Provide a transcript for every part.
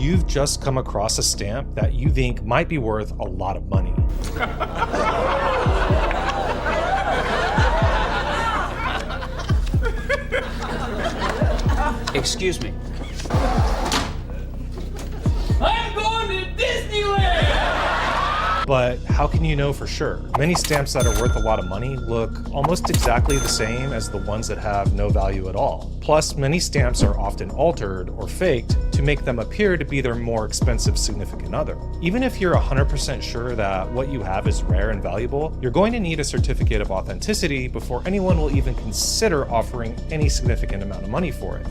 You've just come across a stamp that you think might be worth a lot of money. Excuse me. I'm going to Disneyland! But how can you know for sure? Many stamps that are worth a lot of money look almost exactly the same as the ones that have no value at all. Plus, many stamps are often altered or faked to make them appear to be their more expensive significant other. Even if you're 100% sure that what you have is rare and valuable, you're going to need a certificate of authenticity before anyone will even consider offering any significant amount of money for it.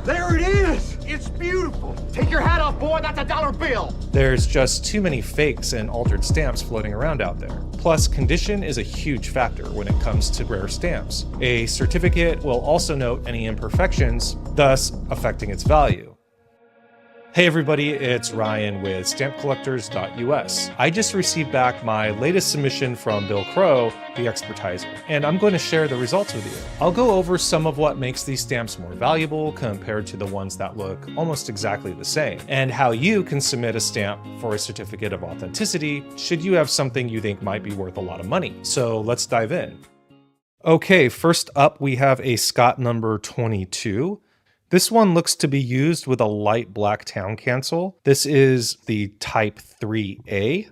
There it is! It's beautiful! Take your hat off, boy, that's a dollar bill! There's just too many fakes and altered stamps floating around out there. Plus, condition is a huge factor when it comes to rare stamps. A certificate will also note any imperfections, thus affecting its value. Hey everybody, it's Ryan with stampcollectors.us. I just received back my latest submission from Bill Crow, the expertiser, and I'm going to share the results with you. I'll go over some of what makes these stamps more valuable compared to the ones that look almost exactly the same, and how you can submit a stamp for a certificate of authenticity should you have something you think might be worth a lot of money. So let's dive in. Okay, first up we have a Scott number 22. This one looks to be used with a light black town cancel. This is the type 3A.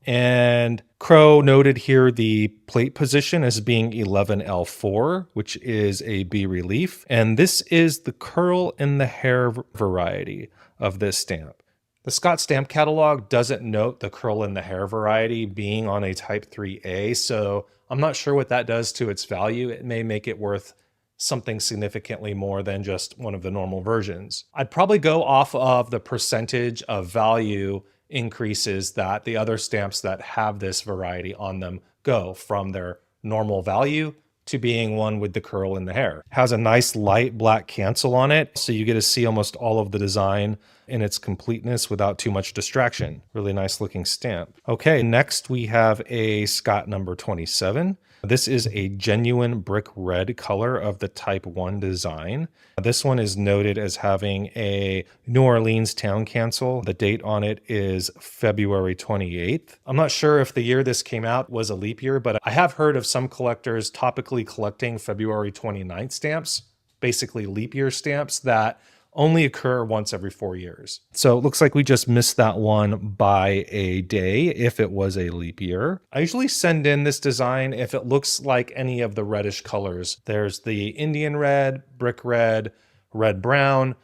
And Crow noted here the plate position as being 11L4, which is a B relief. And this is the curl in the hair variety of this stamp. The Scott stamp catalog doesn't note the curl in the hair variety being on a type 3A, so I'm not sure what that does to its value. It may make it worth something significantly more than just one of the normal versions. I'd probably go off of the percentage of value increases that the other stamps that have this variety on them go from their normal value to being one with the curl in the hair. It has a nice light black cancel on it, so you get to see almost all of the design in its completeness without too much distraction. Really nice looking stamp. Okay, next we have a Scott number 27. This is a genuine brick red color of the type 1 design. This one is noted as having a New Orleans town cancel. The date on it is February 28th. I'm not sure if the year this came out was a leap year, but I have heard of some collectors topically collecting February 29th stamps, basically leap year stamps that only occur once every 4 years. So it looks like we just missed that one by a day if it was a leap year. I usually send in this design if it looks like any of the reddish colors. There's the Indian red, brick red, red brown.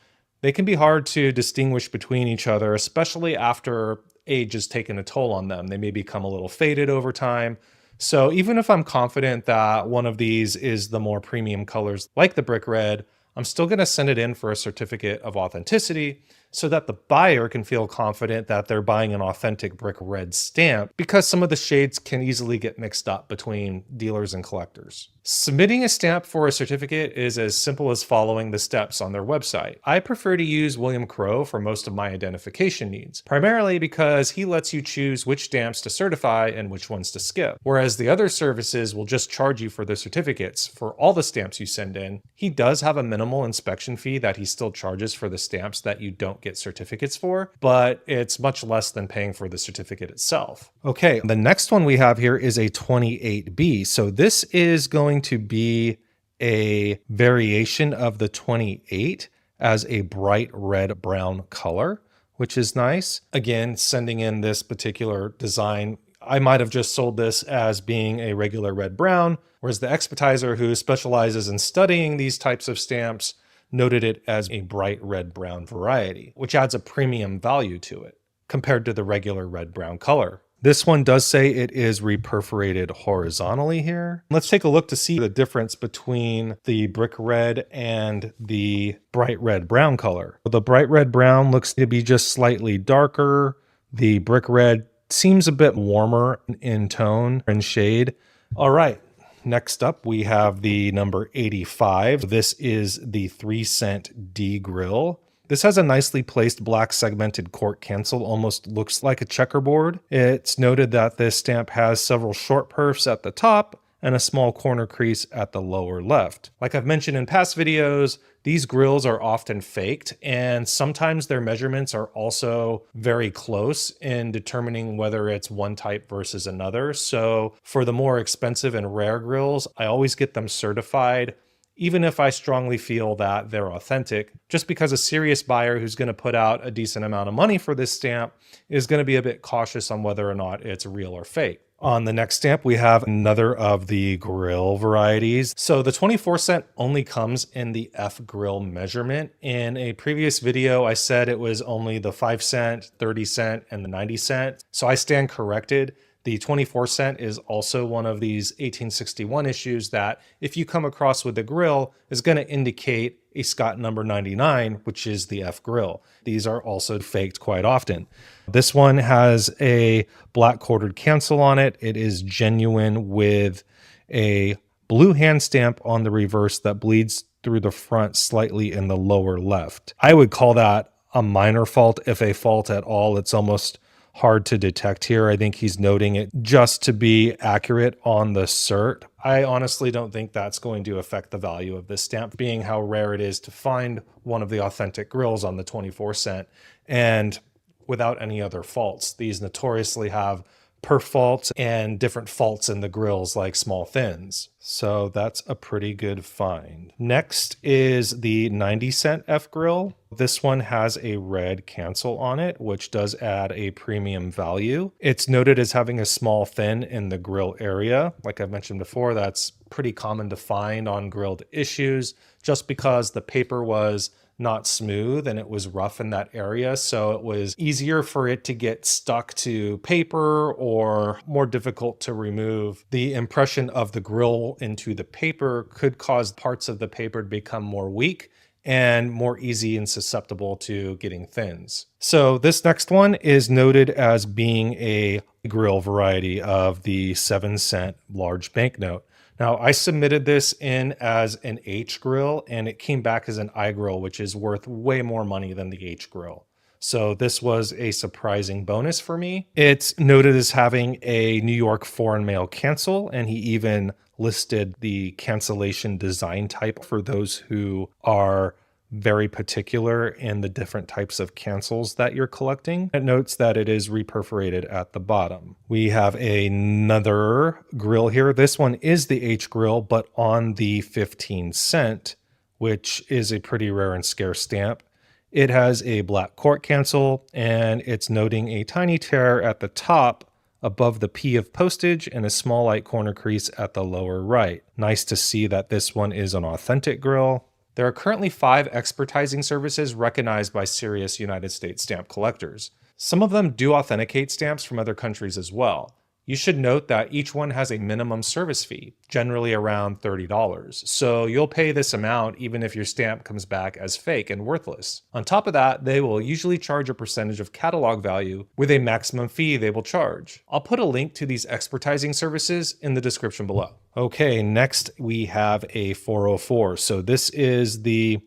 They can be hard to distinguish between each other, especially after age has taken a toll on them. They may become a little faded over time. So even if I'm confident that one of these is the more premium colors like the brick red, I'm still going to send it in for a certificate of authenticity so that the buyer can feel confident that they're buying an authentic brick red stamp, because some of the shades can easily get mixed up between dealers and collectors. Submitting a stamp for a certificate is as simple as following the steps on their website. I prefer to use William Crow for most of my identification needs, primarily because he lets you choose which stamps to certify and which ones to skip, whereas the other services will just charge you for the certificates for all the stamps you send in. He does have a minimal inspection fee that he still charges for the stamps that you don't get certificates for, but it's much less than paying for the certificate itself. Okay, the next one we have here is a 28B. So this is going to be a variation of the 28 as a bright red brown color, which is nice. Again, sending in this particular design, I might have just sold this as being a regular red brown, whereas the expertiser, who specializes in studying these types of stamps, noted it as a bright red brown variety, which adds a premium value to it compared to the regular red brown color. This one does say it is reperforated horizontally here. Let's take a look to see the difference between the brick red and the bright red brown color. The bright red brown looks to be just slightly darker. The brick red seems a bit warmer in tone and shade. All right. Next up, we have the number 85. This is the 3-cent D grill. This has a nicely placed black segmented cork cancel, almost looks like a checkerboard. It's noted that this stamp has several short perfs at the top and a small corner crease at the lower left. Like I've mentioned in past videos, These grills are often faked, and sometimes their measurements are also very close in determining whether it's one type versus another. So for the more expensive and rare grills, I always get them certified, even if I strongly feel that they're authentic, just because a serious buyer who's going to put out a decent amount of money for this stamp is going to be a bit cautious on whether or not it's real or fake. On the next stamp, we have another of the grill varieties. So the 24 cent only comes in the F grill measurement. In a previous video, I said it was only the 5 cent, 30 cent, and the 90 cent. So I stand corrected. The 24 cent is also one of these 1861 issues that if you come across with the grill is going to indicate a Scott number 99, which is the F grill. These are also faked quite often. This one has a black quartered cancel on it. It is genuine with a blue hand stamp on the reverse that bleeds through the front slightly in the lower left. I would call that a minor fault, if a fault at all. It's almost hard to detect here. I think he's noting it just to be accurate on the cert. I honestly don't think that's going to affect the value of this stamp, being how rare it is to find one of the authentic grills on the 24 cent and without any other faults. These notoriously have perf faults and different faults in the grills like small fins. So that's a pretty good find. Next is the 90 cent F grill. This one has a red cancel on it, which does add a premium value. It's noted as having a small fin in the grill area. Like I mentioned before, that's pretty common to find on grilled issues just because the paper was not smooth and it was rough in that area. So it was easier for it to get stuck to paper or more difficult to remove. The impression of the grill into the paper could cause parts of the paper to become more weak and more easy and susceptible to getting thins. So this next one is noted as being a grill variety of the 7 cent large banknote. Now, I submitted this in as an H grill and it came back as an I grill, which is worth way more money than the H grill. So this was a surprising bonus for me. It's noted as having a New York foreign mail cancel, and he even listed the cancellation design type for those who are very particular in the different types of cancels that you're collecting. It notes that it is reperforated at the bottom. We have another grill here. This one is the H grill, but on the 15 cent, which is a pretty rare and scarce stamp. It has a black court cancel, and it's noting a tiny tear at the top above the P of postage and a small light corner crease at the lower right. Nice to see that this one is an authentic grill. There are currently 5 expertising services recognized by serious United States stamp collectors. Some of them do authenticate stamps from other countries as well. You should note that each one has a minimum service fee, generally around $30. So you'll pay this amount even if your stamp comes back as fake and worthless. On top of that, they will usually charge a percentage of catalog value with a maximum fee they will charge. I'll put a link to these expertising services in the description below. Okay, next we have a 404. So this is the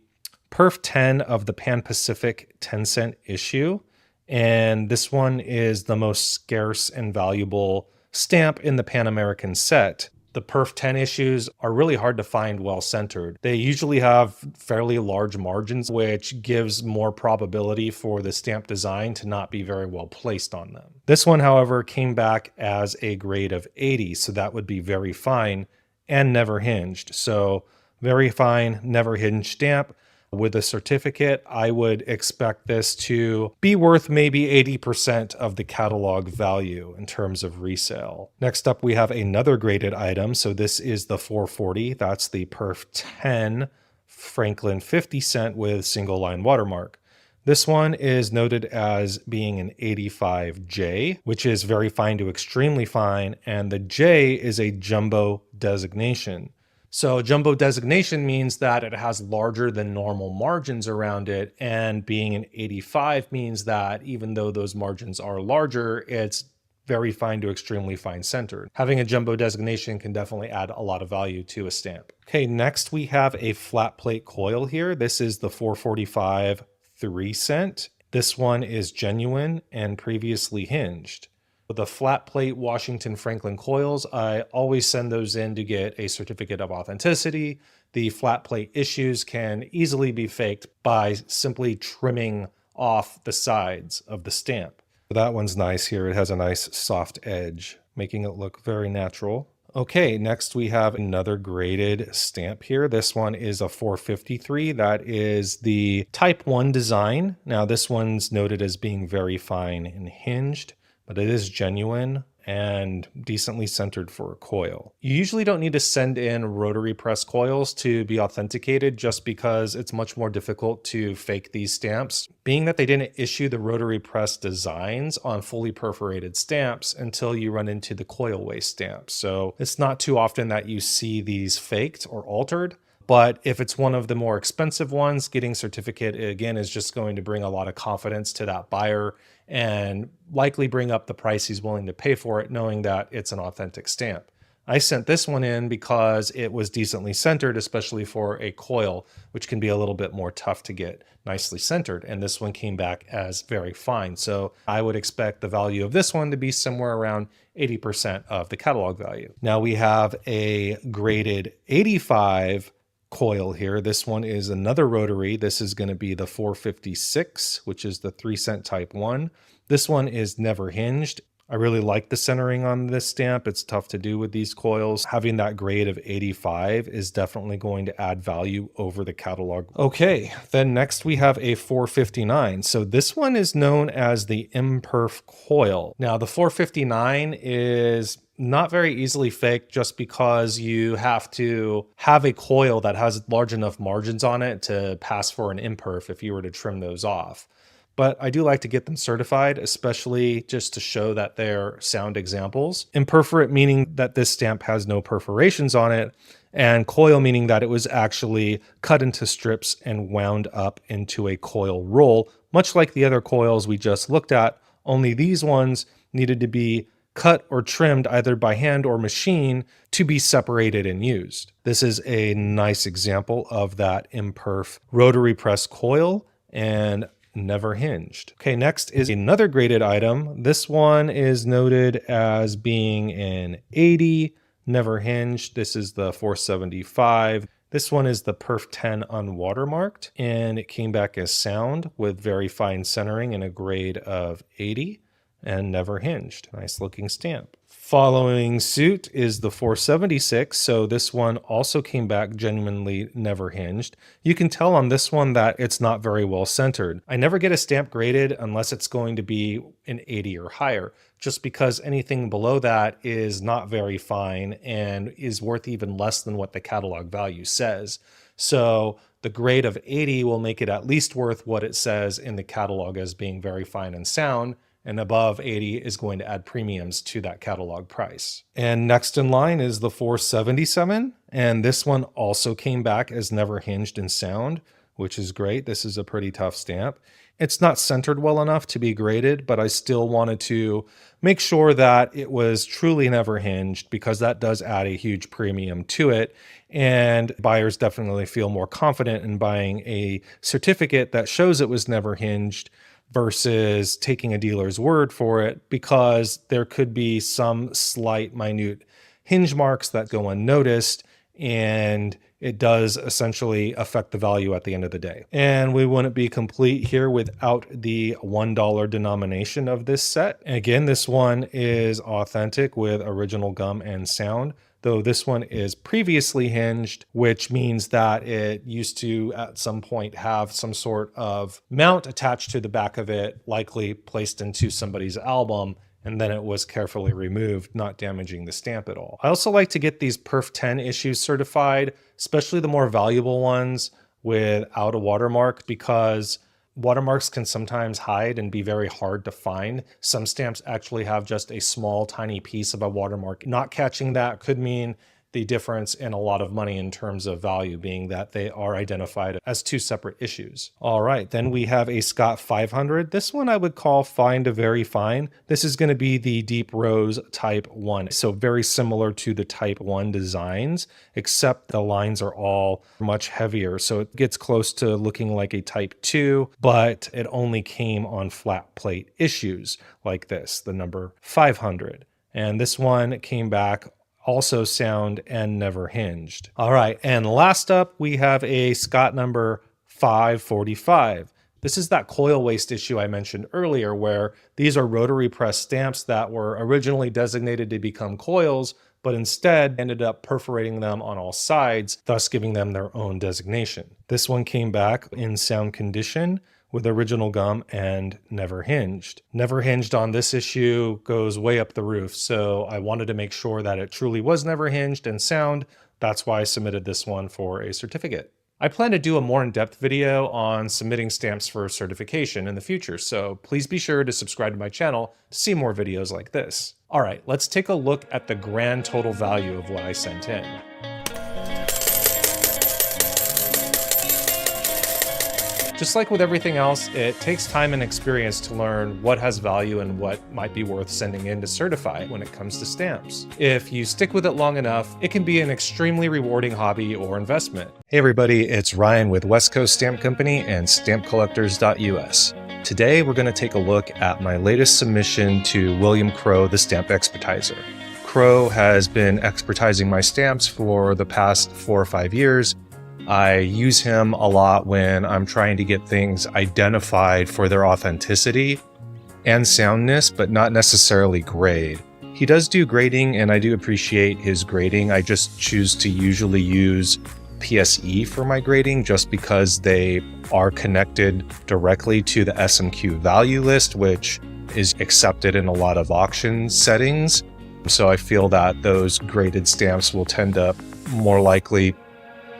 perf 10 of the Pan Pacific 10 cent issue. And this one is the most scarce and valuable stamp in the Pan American set. The perf 10 issues are really hard to find well centered. They usually have fairly large margins, which gives more probability for the stamp design to not be very well placed on them. This one, however, came back as a grade of 80, so that would be very fine and never hinged. So very fine, never hinged stamp. With a certificate, I would expect this to be worth maybe 80% of the catalog value in terms of resale. Next up, we have another graded item. So this is the 440. That's the perf 10 Franklin 50 cent with single line watermark. This one is noted as being an 85J, which is very fine to extremely fine, and the J is a jumbo designation. So jumbo designation means that it has larger than normal margins around it, and being an 85 means that even though those margins are larger, it's very fine to extremely fine centered. Having a jumbo designation can definitely add a lot of value to a stamp. Okay, next we have a flat plate coil here. This is the 445 3 cent. This one is genuine and previously hinged. The flat plate Washington Franklin coils, I always send those in to get a certificate of authenticity. The flat plate issues can easily be faked by simply trimming off the sides of the stamp. That one's nice here. It has a nice soft edge, making it look very natural. Okay, next we have another graded stamp here. This one is a 453. That is the Type 1 design. Now this one's noted as being very fine and hinged, but it is genuine and decently centered for a coil. You usually don't need to send in rotary press coils to be authenticated just because it's much more difficult to fake these stamps, being that they didn't issue the rotary press designs on fully perforated stamps until you run into the coil waste stamps. So it's not too often that you see these faked or altered. But if it's one of the more expensive ones, getting certificate, again, is just going to bring a lot of confidence to that buyer and likely bring up the price he's willing to pay for it, knowing that it's an authentic stamp. I sent this one in because it was decently centered, especially for a coil, which can be a little bit more tough to get nicely centered. And this one came back as very fine. So I would expect the value of this one to be somewhere around 80% of the catalog value. Now we have a graded 85 coil here. This one is another rotary. This is going to be the 456, which is the 3-cent Type 1. This one is never hinged. I really like the centering on this stamp. It's tough to do with these coils. Having that grade of 85 is definitely going to add value over the catalog. Okay, then next we have a 459. So this one is known as the imperf coil. Now the 459 is not very easily faked just because you have to have a coil that has large enough margins on it to pass for an imperf if you were to trim those off. But I do like to get them certified, especially just to show that they're sound examples. Imperforate meaning that this stamp has no perforations on it, and coil meaning that it was actually cut into strips and wound up into a coil roll, much like the other coils we just looked at, only these ones needed to be cut or trimmed either by hand or machine to be separated and used. This is a nice example of that imperf rotary press coil and never hinged. Okay, next is another graded item. This one is noted as being an 80, never hinged. This is the 475. This one is the perf 10 unwatermarked, and it came back as sound with very fine centering and a grade of 80. And never hinged. Nice looking stamp. Following suit is the 476. So this one also came back genuinely never hinged. You can tell on this one that it's not very well centered. I never get a stamp graded unless it's going to be an 80 or higher, just because anything below that is not very fine and is worth even less than what the catalog value says. So the grade of 80 will make it at least worth what it says in the catalog as being very fine and sound. And above 80 is going to add premiums to that catalog price. And next in line is the 477. And this one also came back as never hinged in sound, which is great. This is a pretty tough stamp. It's not centered well enough to be graded, but I still wanted to make sure that it was truly never hinged because that does add a huge premium to it. And buyers definitely feel more confident in buying a certificate that shows it was never hinged versus taking a dealer's word for it, because there could be some slight minute hinge marks that go unnoticed, and it does essentially affect the value at the end of the day. And we wouldn't be complete here without the $1 denomination of this set. Again, this one is authentic with original gum and sound, though this one is previously hinged, which means that it used to at some point have some sort of mount attached to the back of it, likely placed into somebody's album, and then it was carefully removed, not damaging the stamp at all. I also like to get these perf 10 issues certified, especially the more valuable ones without a watermark, because watermarks can sometimes hide and be very hard to find. Some stamps actually have just a small, tiny piece of a watermark. Not catching that could mean the difference in a lot of money in terms of value, being that they are identified as two separate issues. All right, then we have a Scott 500. This one I would call fine to very fine. This is going to be the deep rose type 1. So very similar to the type 1 designs, except the lines are all much heavier. So it gets close to looking like a type 2, but it only came on flat plate issues like this, the number 500. And this one came back also sound and never hinged. All right, and last up, we have a Scott number 545. This is that coil waste issue I mentioned earlier, where these are rotary press stamps that were originally designated to become coils, but instead ended up perforating them on all sides, thus giving them their own designation. This one came back in sound condition with original gum and never hinged. Never hinged on this issue goes way up the roof, so I wanted to make sure that it truly was never hinged and sound. That's why I submitted this one for a certificate. I plan to do a more in-depth video on submitting stamps for certification in the future, so please be sure to subscribe to my channel to see more videos like this. All right, let's take a look at the grand total value of what I sent in. Just like with everything else, it takes time and experience to learn what has value and what might be worth sending in to certify when it comes to stamps. If you stick with it long enough, it can be an extremely rewarding hobby or investment. Hey everybody, it's Ryan with West Coast Stamp Company and stampcollectors.us. Today we're going to take a look at my latest submission to William Crow, the stamp expertiser. Crow has been expertising my stamps for the past 4 or 5 years. I use him a lot when I'm trying to get things identified for their authenticity and soundness, but not necessarily grade. He does do grading, and I do appreciate his grading. I just choose to usually use PSE for my grading just because they are connected directly to the SMQ value list, which is accepted in a lot of auction settings. So I feel that those graded stamps will tend to more likely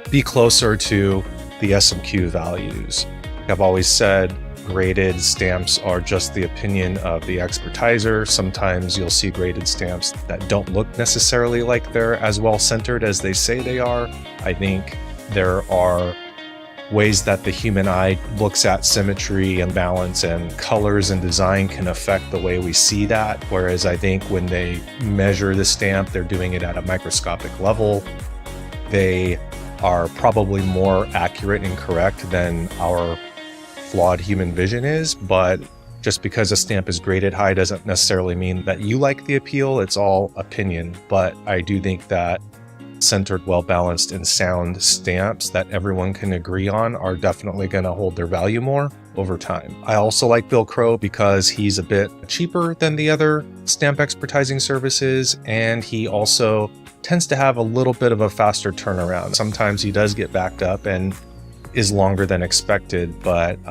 be closer to the SMQ values. I've always said graded stamps are just the opinion of the expertiser. Sometimes you'll see graded stamps that don't look necessarily like they're as well centered as they say they are. I think there are ways that the human eye looks at symmetry and balance, and colors and design can affect the way we see that. Whereas I think when they measure the stamp, they're doing it at a microscopic level. They are probably more accurate and correct than our flawed human vision is, but just because a stamp is graded high doesn't necessarily mean that you like the appeal. It's all opinion, but I do think that centered, well-balanced, and sound stamps that everyone can agree on are definitely going to hold their value more over time. I also like Bill Crow because he's a bit cheaper than the other stamp expertising services, and he also tends to have a little bit of a faster turnaround. Sometimes he does get backed up and is longer than expected, but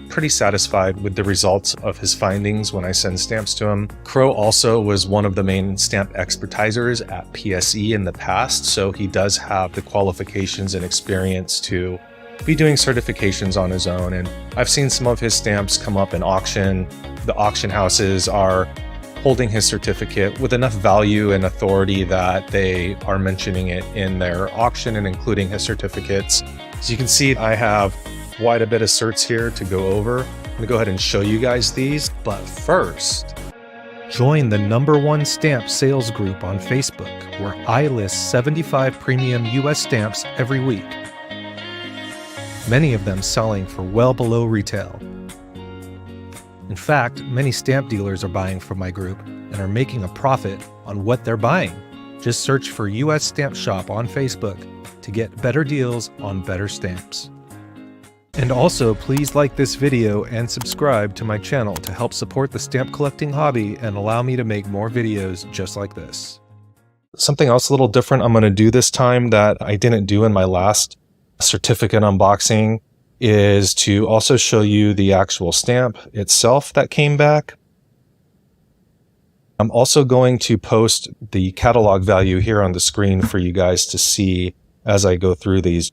pretty satisfied with the results of his findings when I send stamps to him. Crow also was one of the main stamp expertisers at PSE in the past, so he does have the qualifications and experience to be doing certifications on his own. And I've seen some of his stamps come up in auction. The auction houses are holding his certificate with enough value and authority that they are mentioning it in their auction and including his certificates. As you can see, I have quite a bit of certs here to go over. I'm gonna go ahead and show you guys these, but first, join the #1 stamp sales group on Facebook, where I list 75 premium US stamps every week, many of them selling for well below retail. In fact, many stamp dealers are buying from my group and are making a profit on what they're buying. Just search for US Stamp Shop on Facebook to get better deals on better stamps. And also, please like this video and subscribe to my channel to help support the stamp collecting hobby and allow me to make more videos just like this. Something else a little different I'm going to do this time that I didn't do in my last certificate unboxing is to also show you the actual stamp itself that came back. I'm also going to post the catalog value here on the screen for you guys to see as I go through these,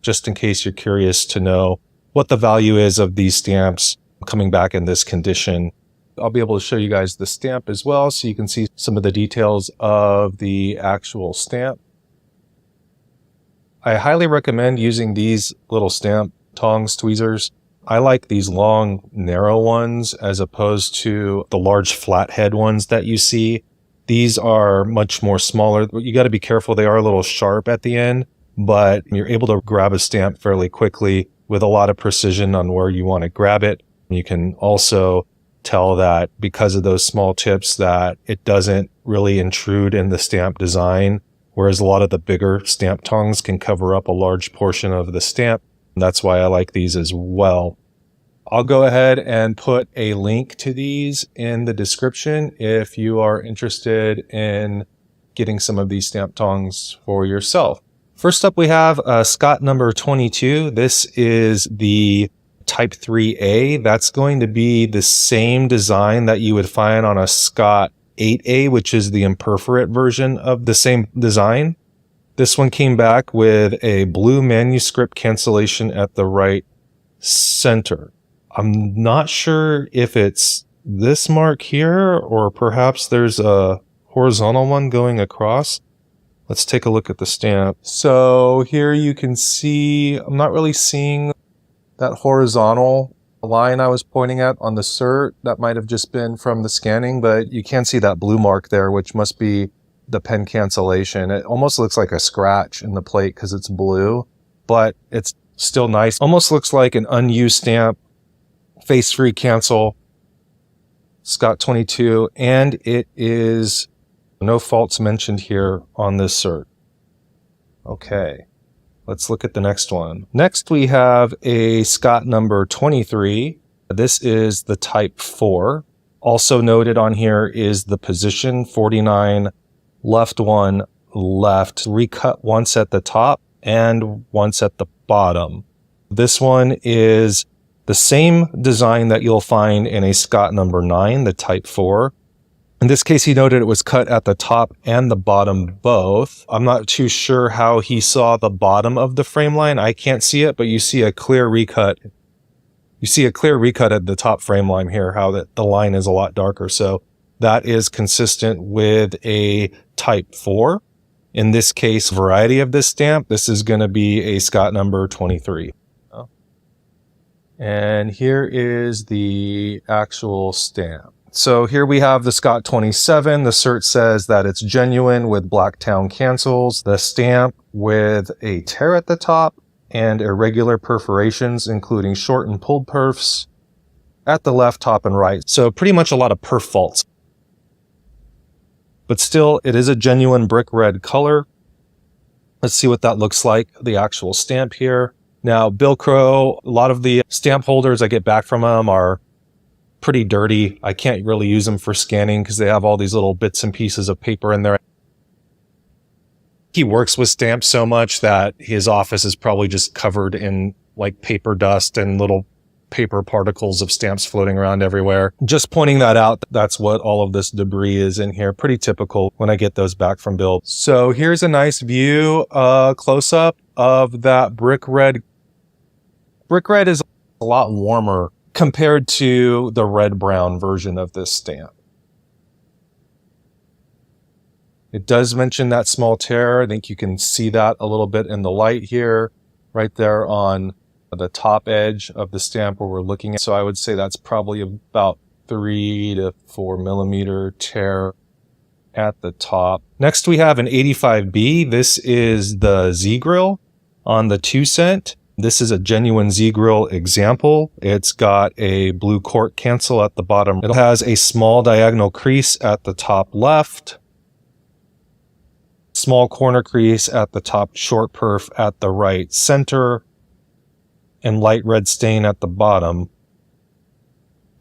just in case you're curious to know what the value is of these stamps coming back in this condition. I'll be able to show you guys the stamp as well, so you can see some of the details of the actual stamp. I highly recommend using these little stamp tongs, tweezers. I like these long, narrow ones as opposed to the large flathead ones that you see. These are much more smaller. You got to be careful. They are a little sharp at the end, but you're able to grab a stamp fairly quickly with a lot of precision on where you want to grab it. You can also tell that because of those small tips that it doesn't really intrude in the stamp design, whereas a lot of the bigger stamp tongs can cover up a large portion of the stamp. That's why I like these as well. I'll go ahead and put a link to these in the description if you are interested in getting some of these stamp tongs for yourself. First up, we have Scott number 22. This is the Type 3A. That's going to be the same design that you would find on a Scott 8A, which is the imperforate version of the same design. This one came back with a blue manuscript cancellation at the right center. I'm not sure if it's this mark here or perhaps there's a horizontal one going across. Let's take a look at the stamp. So here you can see, I'm not really seeing that horizontal line I was pointing at on the cert. That might have just been from the scanning, but you can see that blue mark there, which must be the pen cancellation. It almost looks like a scratch in the plate because it's blue, but it's still nice. Almost looks like an unused stamp, face-free cancel, Scott 22, and it is no faults mentioned here on this cert. Okay. Let's look at the next one. Next, we have a Scott number 23. This is the Type 4. Also noted on here is the position 49, left 1, left, recut once at the top and once at the bottom. This one is the same design that you'll find in a Scott number 9, the Type 4. In this case, he noted it was cut at the top and the bottom both. I'm not too sure how he saw the bottom of the frame line. I can't see it, but you see a clear recut. You see a clear recut at the top frame line here, how the line is a lot darker. So that is consistent with a Type 4. In this case, variety of this stamp, this is going to be a Scott number 23. And here is the actual stamp. So here we have the Scott 27. The cert says that it's genuine with Blacktown cancels. The stamp with a tear at the top and irregular perforations, including short and pulled perfs at the left, top, and right. So pretty much a lot of perf faults. But still, it is a genuine brick red color. Let's see what that looks like, the actual stamp here. Now, Velcro, a lot of the stamp holders I get back from them are pretty dirty. I can't really use them for scanning because they have all these little bits and pieces of paper in there. He works with stamps so much that his office is probably just covered in like paper dust and little paper particles of stamps floating around everywhere. Just pointing that out, that's what all of this debris is in here. Pretty typical when I get those back from Bill. So here's a nice view, close up of that brick red. Brick red is a lot warmer compared to the red-brown version of this stamp. It does mention that small tear. I think you can see that a little bit in the light here, right there on the top edge of the stamp where we're looking at. So I would say that's probably about 3 to 4 millimeter tear at the top. Next we have an 85B. This is the Z-grill on the 2 cent. This is a genuine Z-grill example. It's got a blue cork cancel at the bottom. It has a small diagonal crease at the top left, small corner crease at the top, short perf at the right center, and light red stain at the bottom.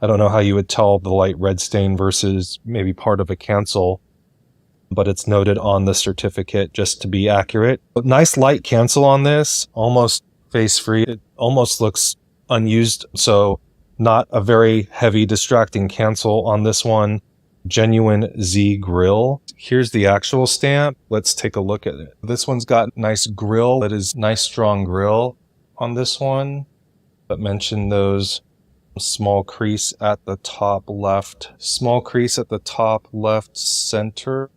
I don't know how you would tell the light red stain versus maybe part of a cancel, but it's noted on the certificate just to be accurate. Nice light cancel on this, almost face-free. It almost looks unused, so not a very heavy distracting cancel on this one. Genuine Z grill. Here's the actual stamp. Let's take a look at it. This one's got nice grill. It is nice strong grill on this one, but mention those small crease at the top left, small crease at the top left center.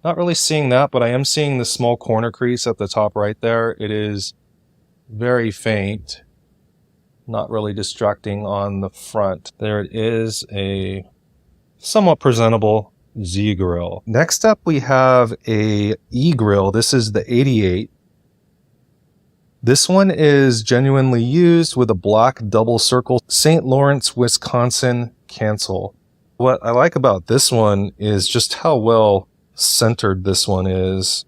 Not really seeing that, but I am seeing the small corner crease at the top right there. It is very faint, not really distracting on the front. There it is, a somewhat presentable Z grill. Next up, we have a E grill. This is the 88. This one is genuinely used with a black double circle St. Lawrence, Wisconsin cancel. What I like about this one is just how well centered this one is.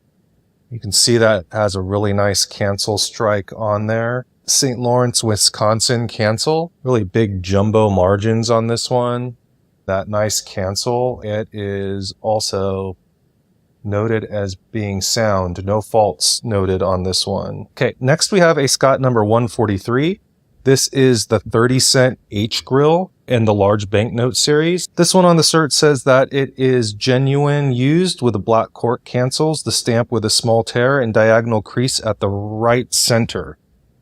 You can see that it has a really nice cancel strike on there. St. Lawrence, Wisconsin cancel. Really big jumbo margins on this one. That nice cancel. It is also noted as being sound. No faults noted on this one. Okay, next we have a Scott number 143. This is the 30-cent H grill in the large banknote series. This one on the cert says that it is genuine used with the black cork cancels, the stamp with a small tear and diagonal crease at the right center.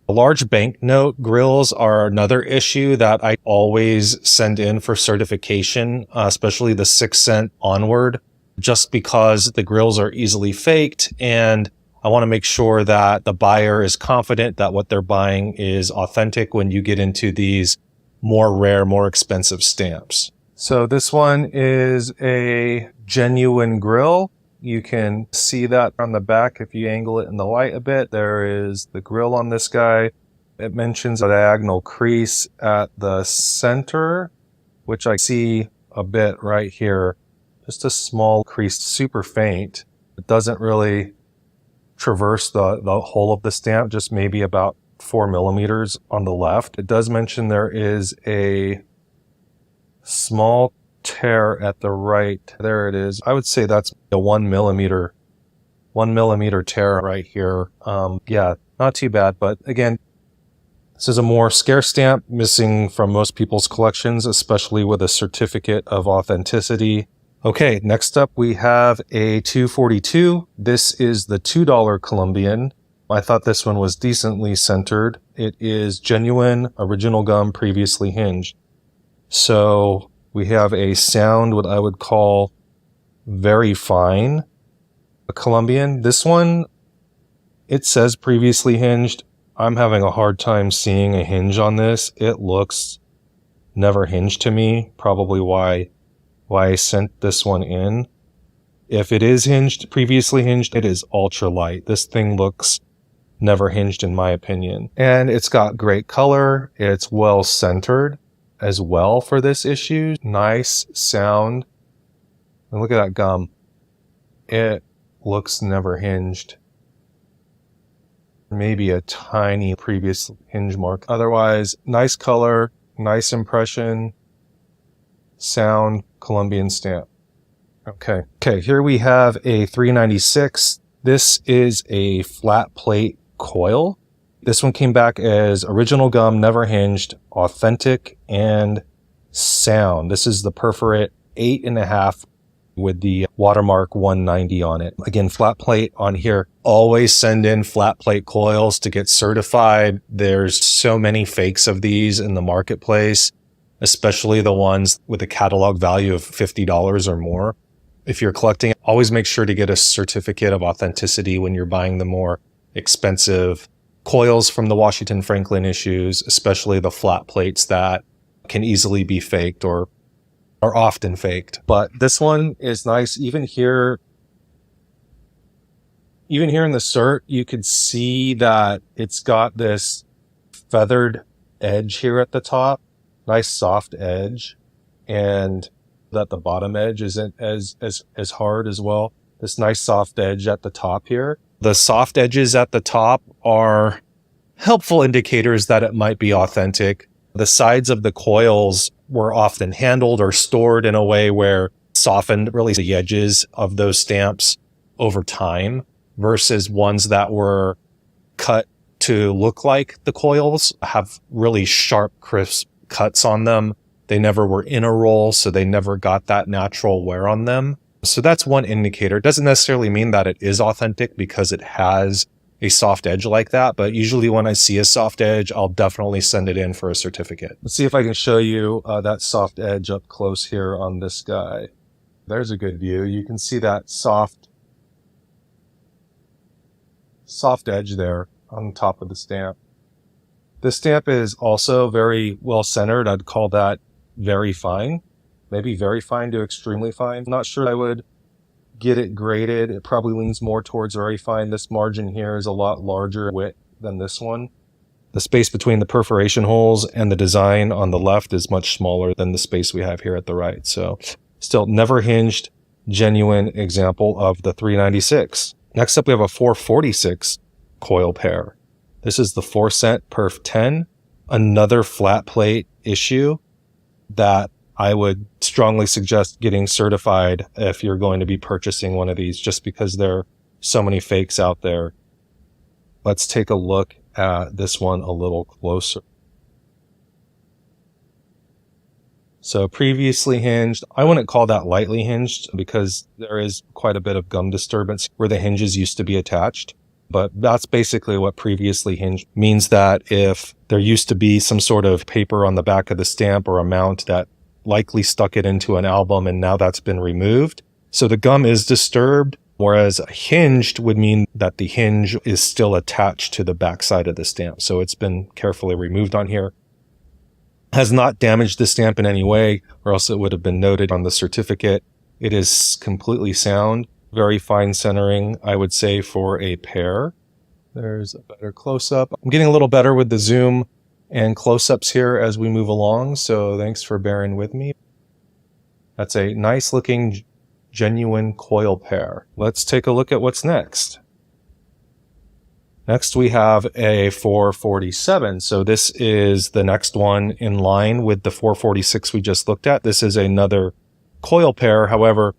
Large banknote grills are another issue that I always send in for certification, especially the 6-cent onward, just because the grills are easily faked, and I want to make sure that the buyer is confident that what they're buying is authentic when you get into these more rare, more expensive stamps. So this one is a genuine grill. You can see that on the back if you angle it in the light a bit. There is the grill on this guy. It mentions a diagonal crease at the center, which I see a bit right here. Just a small crease, super faint. It doesn't really traverse the whole of the stamp, just maybe about 4 millimeters on the left. It does mention there is a small tear at the right. There it is. I would say that's a 1 millimeter tear right here. Yeah, not too bad. But again, this is a more scarce stamp, missing from most people's collections, especially with a certificate of authenticity. Okay, next up we have a 242. This is the $2 Colombian. I thought this one was decently centered. It is genuine, original gum, previously hinged. So we have a sound, what I would call very fine. A Colombian. This one, it says previously hinged. I'm having a hard time seeing a hinge on this. It looks never hinged to me. Probably why I sent this one in. If it is hinged, previously hinged, it is ultra light. This thing looks never hinged in my opinion. And it's got great color. It's well centered as well for this issue. Nice sound. And look at that gum. It looks never hinged. Maybe a tiny previous hinge mark. Otherwise, nice color, nice impression, sound, Colombian stamp. Okay, here we have a 396. This is a flat plate coil. This one came back as original gum, never hinged, authentic, and sound. This is the perforate 8.5 with the watermark 190 on it. Again, flat plate on here. Always send in flat plate coils to get certified. There's so many fakes of these in the marketplace, especially the ones with a catalog value of $50 or more. If you're collecting, always make sure to get a certificate of authenticity when you're buying the more expensive coils from the Washington Franklin issues, especially the flat plates that can easily be faked or are often faked. But this one is nice. Even here in the cert, you could see that it's got this feathered edge here at the top, nice soft edge, and that the bottom edge isn't as hard as well. This nice soft edge at the top here. The soft edges at the top are helpful indicators that it might be authentic. The sides of the coils were often handled or stored in a way where softened really the edges of those stamps over time versus ones that were cut to look like the coils have really sharp, crisp cuts on them. They never were in a roll, so they never got that natural wear on them. So that's one indicator. It doesn't necessarily mean that it is authentic because it has a soft edge like that, but usually when I see a soft edge, I'll definitely send it in for a certificate. Let's see if I can show you that soft edge up close here on this guy. There's a good view. You can see that soft soft edge there on top of the stamp. This stamp is also very well centered. I'd call that very fine, maybe very fine to extremely fine. I'm not sure I would get it graded. It probably leans more towards very fine. This margin here is a lot larger width than this one. The space between the perforation holes and the design on the left is much smaller than the space we have here at the right. So still never hinged, genuine example of the 396. Next up, we have a 446 coil pair. This is the 4-cent perf 10, another flat plate issue that I would strongly suggest getting certified if you're going to be purchasing one of these, just because there are so many fakes out there. Let's take a look at this one a little closer. So previously hinged, I wouldn't call that lightly hinged because there is quite a bit of gum disturbance where the hinges used to be attached. But that's basically what previously hinged means, that if there used to be some sort of paper on the back of the stamp or a mount that likely stuck it into an album and now that's been removed. So the gum is disturbed, whereas hinged would mean that the hinge is still attached to the backside of the stamp. So it's been carefully removed on here. Has not damaged the stamp in any way, or else it would have been noted on the certificate. It is completely sound. Very fine centering, I would say, for a pair. There's a better close-up. I'm getting a little better with the zoom and close-ups here as we move along, so thanks for bearing with me. That's a nice looking genuine coil pair. Let's take a look at what's next. Next we have a 447. So this is the next one in line with the 446 we just looked at. This is another coil pair. However,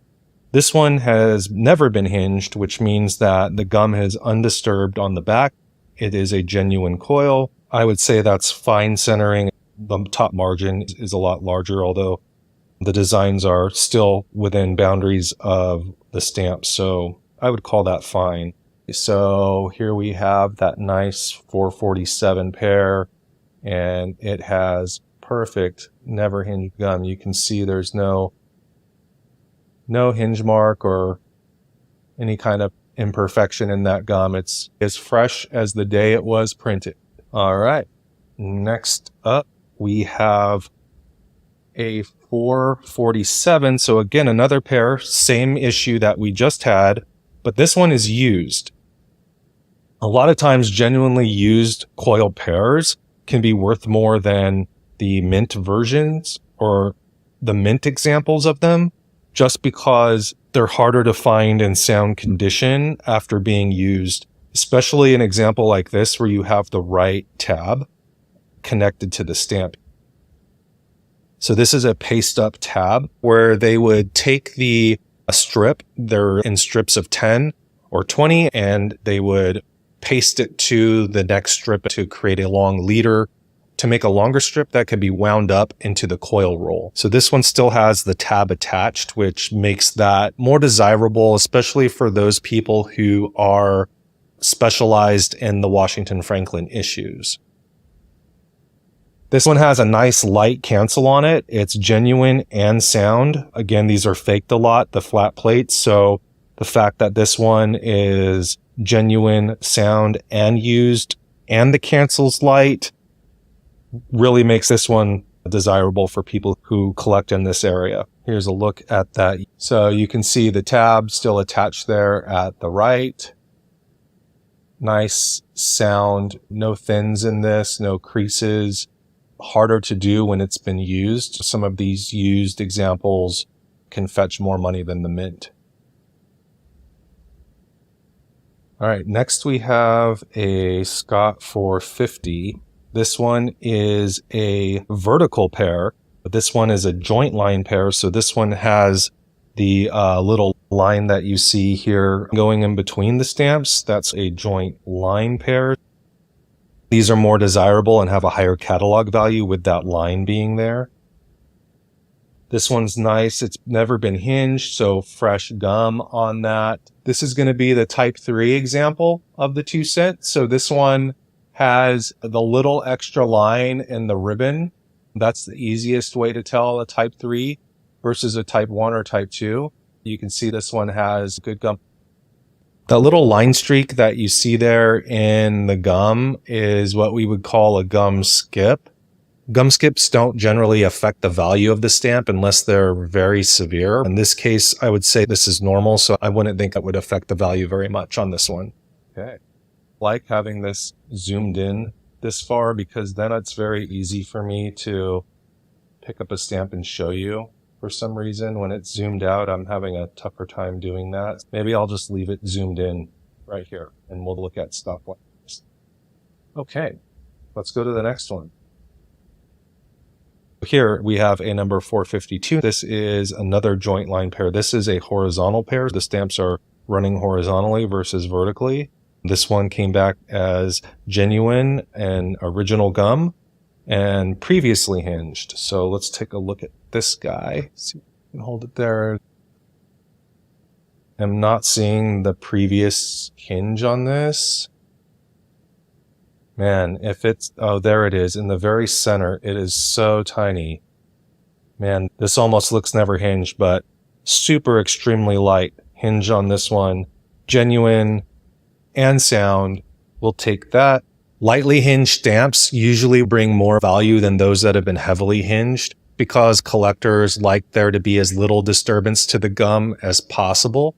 this one has never been hinged, which means that the gum is undisturbed on the back. It is a genuine coil. I would say that's fine centering. The top margin is a lot larger, although the designs are still within boundaries of the stamp. So I would call that fine. So here we have that nice 447 pair, and it has perfect never hinged gum. You can see there's no hinge mark or any kind of imperfection in that gum. It's as fresh as the day it was printed. All right. Next up, we have a 447. So again, another pair, same issue that we just had, but this one is used. A lot of times, genuinely used coil pairs can be worth more than the mint versions or the mint examples of them, just because they're harder to find in sound condition after being used, especially an example like this where you have the right tab connected to the stamp. So this is a paste up tab where they would take a strip, they're in strips of 10 or 20, and they would paste it to the next strip to create a long leader to make a longer strip that could be wound up into the coil roll. So this one still has the tab attached, which makes that more desirable, especially for those people who are specialized in the Washington Franklin issues. This one has a nice light cancel on it. It's genuine and sound. Again, these are faked a lot, the flat plates. So the fact that this one is genuine, sound, and used, and the cancels light really makes this one desirable for people who collect in this area. Here's a look at that. So you can see the tab still attached there at the right. Nice sound, no thins in this, no creases. Harder to do when it's been used. Some of these used examples can fetch more money than the mint. All right, next we have a Scott 450. This one is a vertical pair, but this one is a joint line pair. So this one has the little line that you see here going in between the stamps. That's a joint line pair. These are more desirable and have a higher catalog value with that line being there. This one's nice. It's never been hinged, so fresh gum on that. This is going to be the Type 3 example of the 2 cent. So this one has the little extra line in the ribbon. That's the easiest way to tell a Type 3 versus a Type 1 or Type 2. You can see this one has good gum. That little line streak that you see there in the gum is what we would call a gum skip. Gum skips don't generally affect the value of the stamp unless they're very severe. In this case, I would say this is normal, so I wouldn't think that would affect the value very much on this one. Okay. Like having this zoomed in this far because then it's very easy for me to pick up a stamp and show you. For some reason, when it's zoomed out, I'm having a tougher time doing that. Maybe I'll just leave it zoomed in right here and we'll look at stuff like this. Okay, let's go to the next one. Here we have a number 452. This is another joint line pair. This is a horizontal pair. The stamps are running horizontally versus vertically. This one came back as genuine and original gum and previously hinged. So let's take a look at this guy. See if I can hold it there. I'm not seeing the previous hinge on this. Man, if it's, oh, there it is in the very center. It is so tiny. Man, this almost looks never hinged, but super extremely light hinge on this one. Genuine and sound. We'll take that. Lightly hinged stamps usually bring more value than those that have been heavily hinged because collectors like there to be as little disturbance to the gum as possible.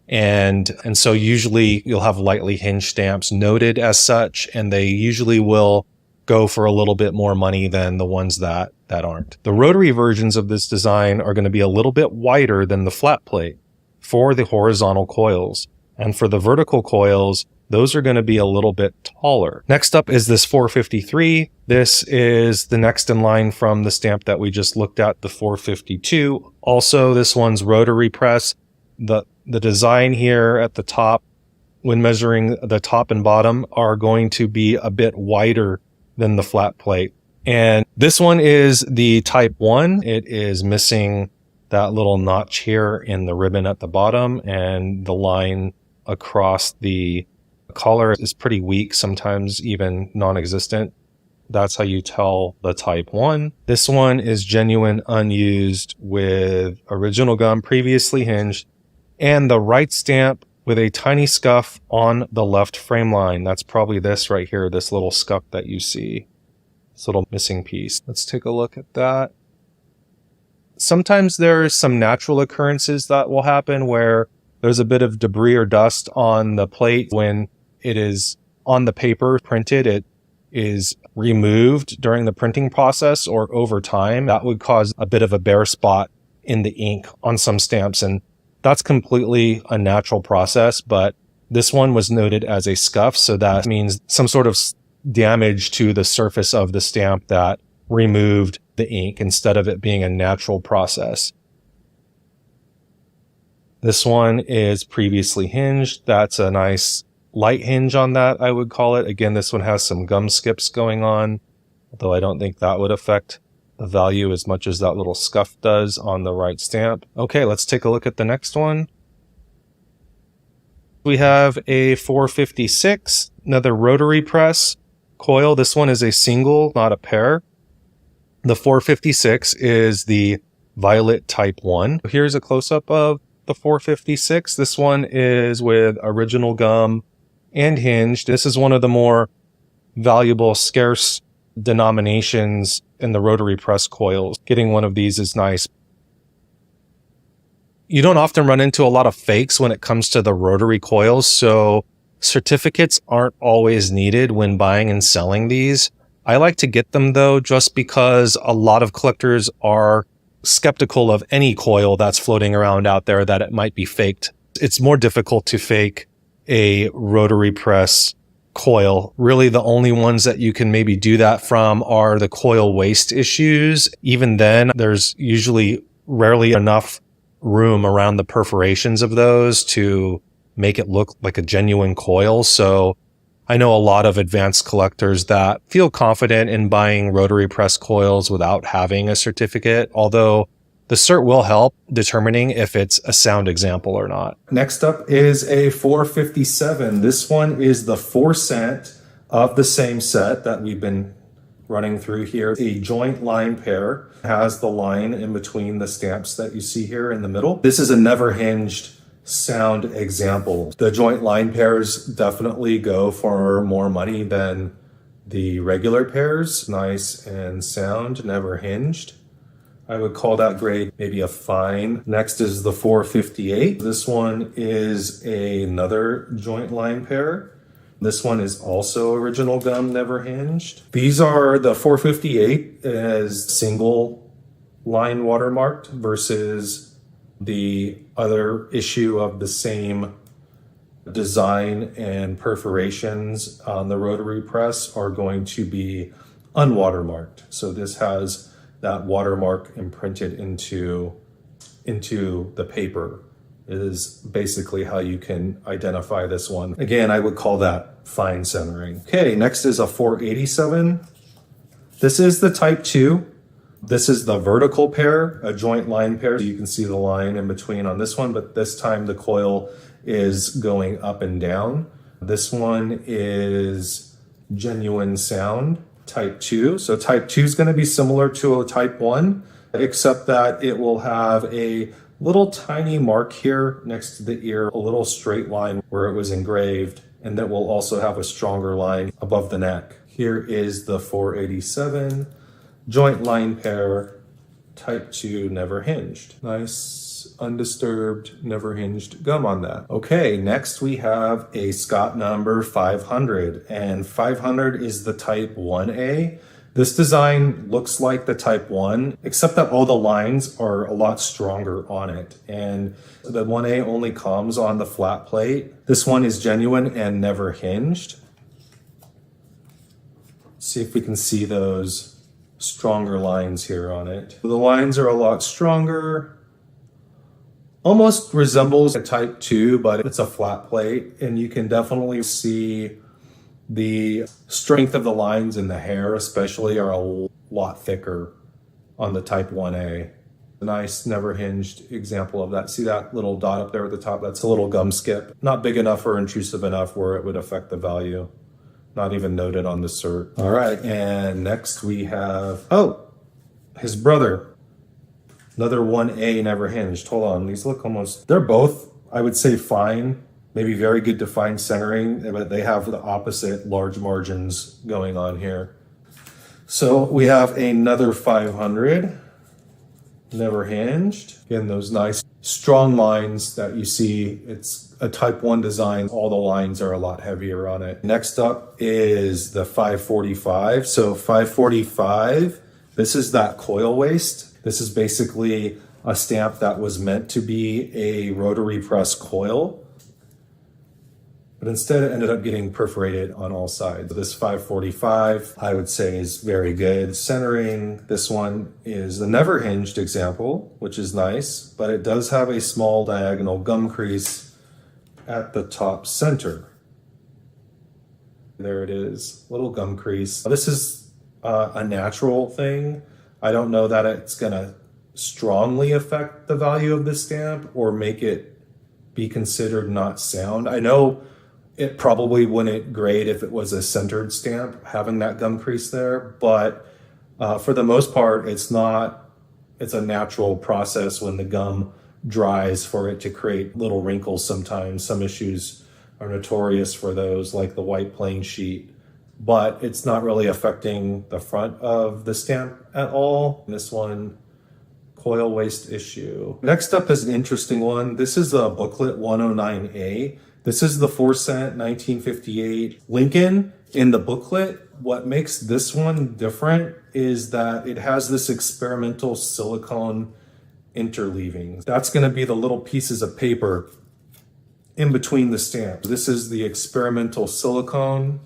And so usually you'll have lightly hinged stamps noted as such, and they usually will go for a little bit more money than the ones that aren't. The rotary versions of this design are going to be a little bit wider than the flat plate for the horizontal coils. And for the vertical coils, those are going to be a little bit taller. Next up is this 453. This is the next in line from the stamp that we just looked at, the 452. Also, this one's rotary press. The design here at the top, when measuring the top and bottom, are going to be a bit wider than the flat plate. And this one is the type 1. It is missing that little notch here in the ribbon at the bottom, and the line across the collar is pretty weak, sometimes even non-existent. That's how you tell the type 1. This one is genuine unused with original gum previously hinged, and the right stamp with a tiny scuff on the left frame line. That's probably this right here, this little scuff that you see, this little missing piece. Let's take a look at that. Sometimes there's some natural occurrences that will happen where there's a bit of debris or dust on the plate when it is on the paper printed. It is removed during the printing process or over time. That would cause a bit of a bare spot in the ink on some stamps, and that's completely a natural process, but this one was noted as a scuff, so that means some sort of damage to the surface of the stamp that removed the ink instead of it being a natural process. This one is previously hinged. That's a nice light hinge on that, I would call it. Again, this one has some gum skips going on, although I don't think that would affect the value as much as that little scuff does on the right stamp. Okay, let's take a look at the next one. We have a 456, another rotary press coil. This one is a single, not a pair. The 456 is the violet type 1. Here's a close-up of the 456. This one is with original gum and hinged. This is one of the more valuable, scarce denominations in the rotary press coils. Getting one of these is nice. You don't often run into a lot of fakes when it comes to the rotary coils, so certificates aren't always needed when buying and selling these. I like to get them though, just because a lot of collectors are skeptical of any coil that's floating around out there that it might be faked. It's more difficult to fake a rotary press coil. Really, the only ones that you can maybe do that from are the coil waste issues. Even then, there's usually rarely enough room around the perforations of those to make it look like a genuine coil. So I know a lot of advanced collectors that feel confident in buying rotary press coils without having a certificate, although the cert will help determining if it's a sound example or not. Next up is a 457. This one is the 4-cent of the same set that we've been running through here. A joint line pair has the line in between the stamps that you see here in the middle. This is a never hinged sound example. The joint line pairs definitely go for more money than the regular pairs. Nice and sound, never hinged. I would call that grade maybe a fine. Next is the 458. This one is another joint line pair. This one is also original gum, never hinged. These are the 458 as single line watermarked versus the other issue of the same design and perforations on the rotary press are going to be unwatermarked. So this has that watermark imprinted into the paper. It is basically how you can identify this one. Again, I would call that fine centering. Okay, next is a 487. This is the type 2. This is the vertical pair, a joint line pair. You can see the line in between on this one, but this time the coil is going up and down. This one is genuine sound, type 2. So type 2 is going to be similar to a type 1, except that it will have a little tiny mark here next to the ear, a little straight line where it was engraved, and that will also have a stronger line above the neck. Here is the 487, joint line pair, type 2, never hinged. Nice undisturbed, never hinged gum on that. Okay, next we have a Scott number 500, and 500 is the type 1A. This design looks like the type 1, except that all the lines are a lot stronger on it. And the 1A only comes on the flat plate. This one is genuine and never hinged. See if we can see those stronger lines here on it. The lines are a lot stronger. Almost resembles a type 2, but it's a flat plate, and you can definitely see the strength of the lines in the hair especially are a lot thicker on the type 1A. A nice never hinged example of that. See that little dot up there at the top? That's a little gum skip. Not big enough or intrusive enough where it would affect the value. Not even noted on the cert. All right, and next we have, his brother. Another 1A never hinged. Hold on, these look almost, they're both, I would say, fine. Maybe very good defined centering, but they have the opposite large margins going on here. So we have another 500, never hinged. Again, those nice strong lines that you see. It's a type 1 design. All the lines are a lot heavier on it. Next up is the 545. So 545, this is that coil waste. This is basically a stamp that was meant to be a rotary press coil, but instead it ended up getting perforated on all sides. This 545, I would say, is very good. Centering, this one is the never hinged example, which is nice, but it does have a small diagonal gum crease at the top center. There it is, little gum crease. This is a natural thing. I don't know that it's gonna strongly affect the value of this stamp or make it be considered not sound. I know it probably wouldn't grade if it was a centered stamp, having that gum crease there, but for the most part, it's a natural process when the gum dries for it to create little wrinkles sometimes. Some issues are notorious for those, like the white plain sheet. But it's not really affecting the front of the stamp at all. This one, coil waste issue. Next up is an interesting one. This is a booklet 109A. This is the 4-cent 1958 Lincoln in the booklet. What makes this one different is that it has this experimental silicone interleaving. That's going to be the little pieces of paper in between the stamps. This is the experimental silicone.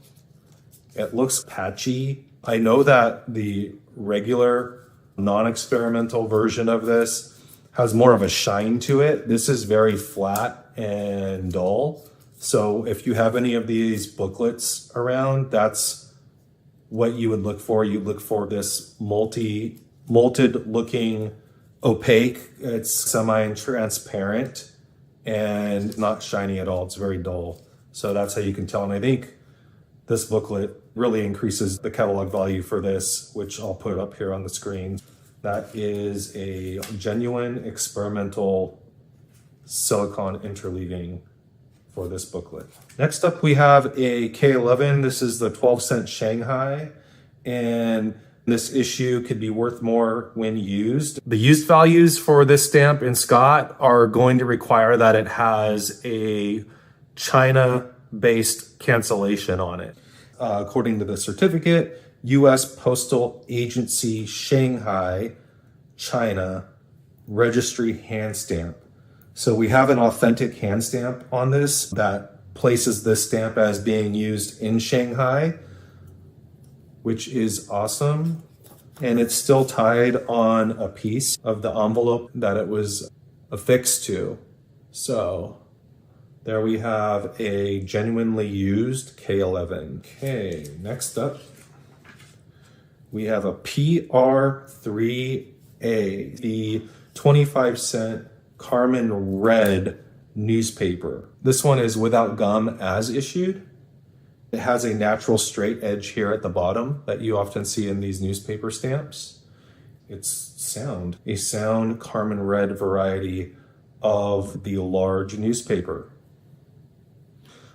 It looks patchy. I know that the regular non-experimental version of this has more of a shine to it. This is very flat and dull. So if you have any of these booklets around, that's what you would look for. You look for this molted looking opaque. It's semi-transparent and not shiny at all. It's very dull. So that's how you can tell. And I think this booklet really increases the catalog value for this, which I'll put up here on the screen. That is a genuine experimental silicone interleaving for this booklet. Next up, we have a K11. This is the 12-cent Shanghai, and this issue could be worth more when used. The used values for this stamp in Scott are going to require that it has a China-based cancellation on it. According to the certificate, U.S. Postal Agency, Shanghai, China, registry hand stamp. So we have an authentic hand stamp on this that places this stamp as being used in Shanghai, which is awesome. And it's still tied on a piece of the envelope that it was affixed to. So there we have a genuinely used K11. Okay, next up, we have a PR3A, the 25-cent Carmen Red newspaper. This one is without gum as issued. It has a natural straight edge here at the bottom that you often see in these newspaper stamps. It's sound, a sound Carmen Red variety of the large newspaper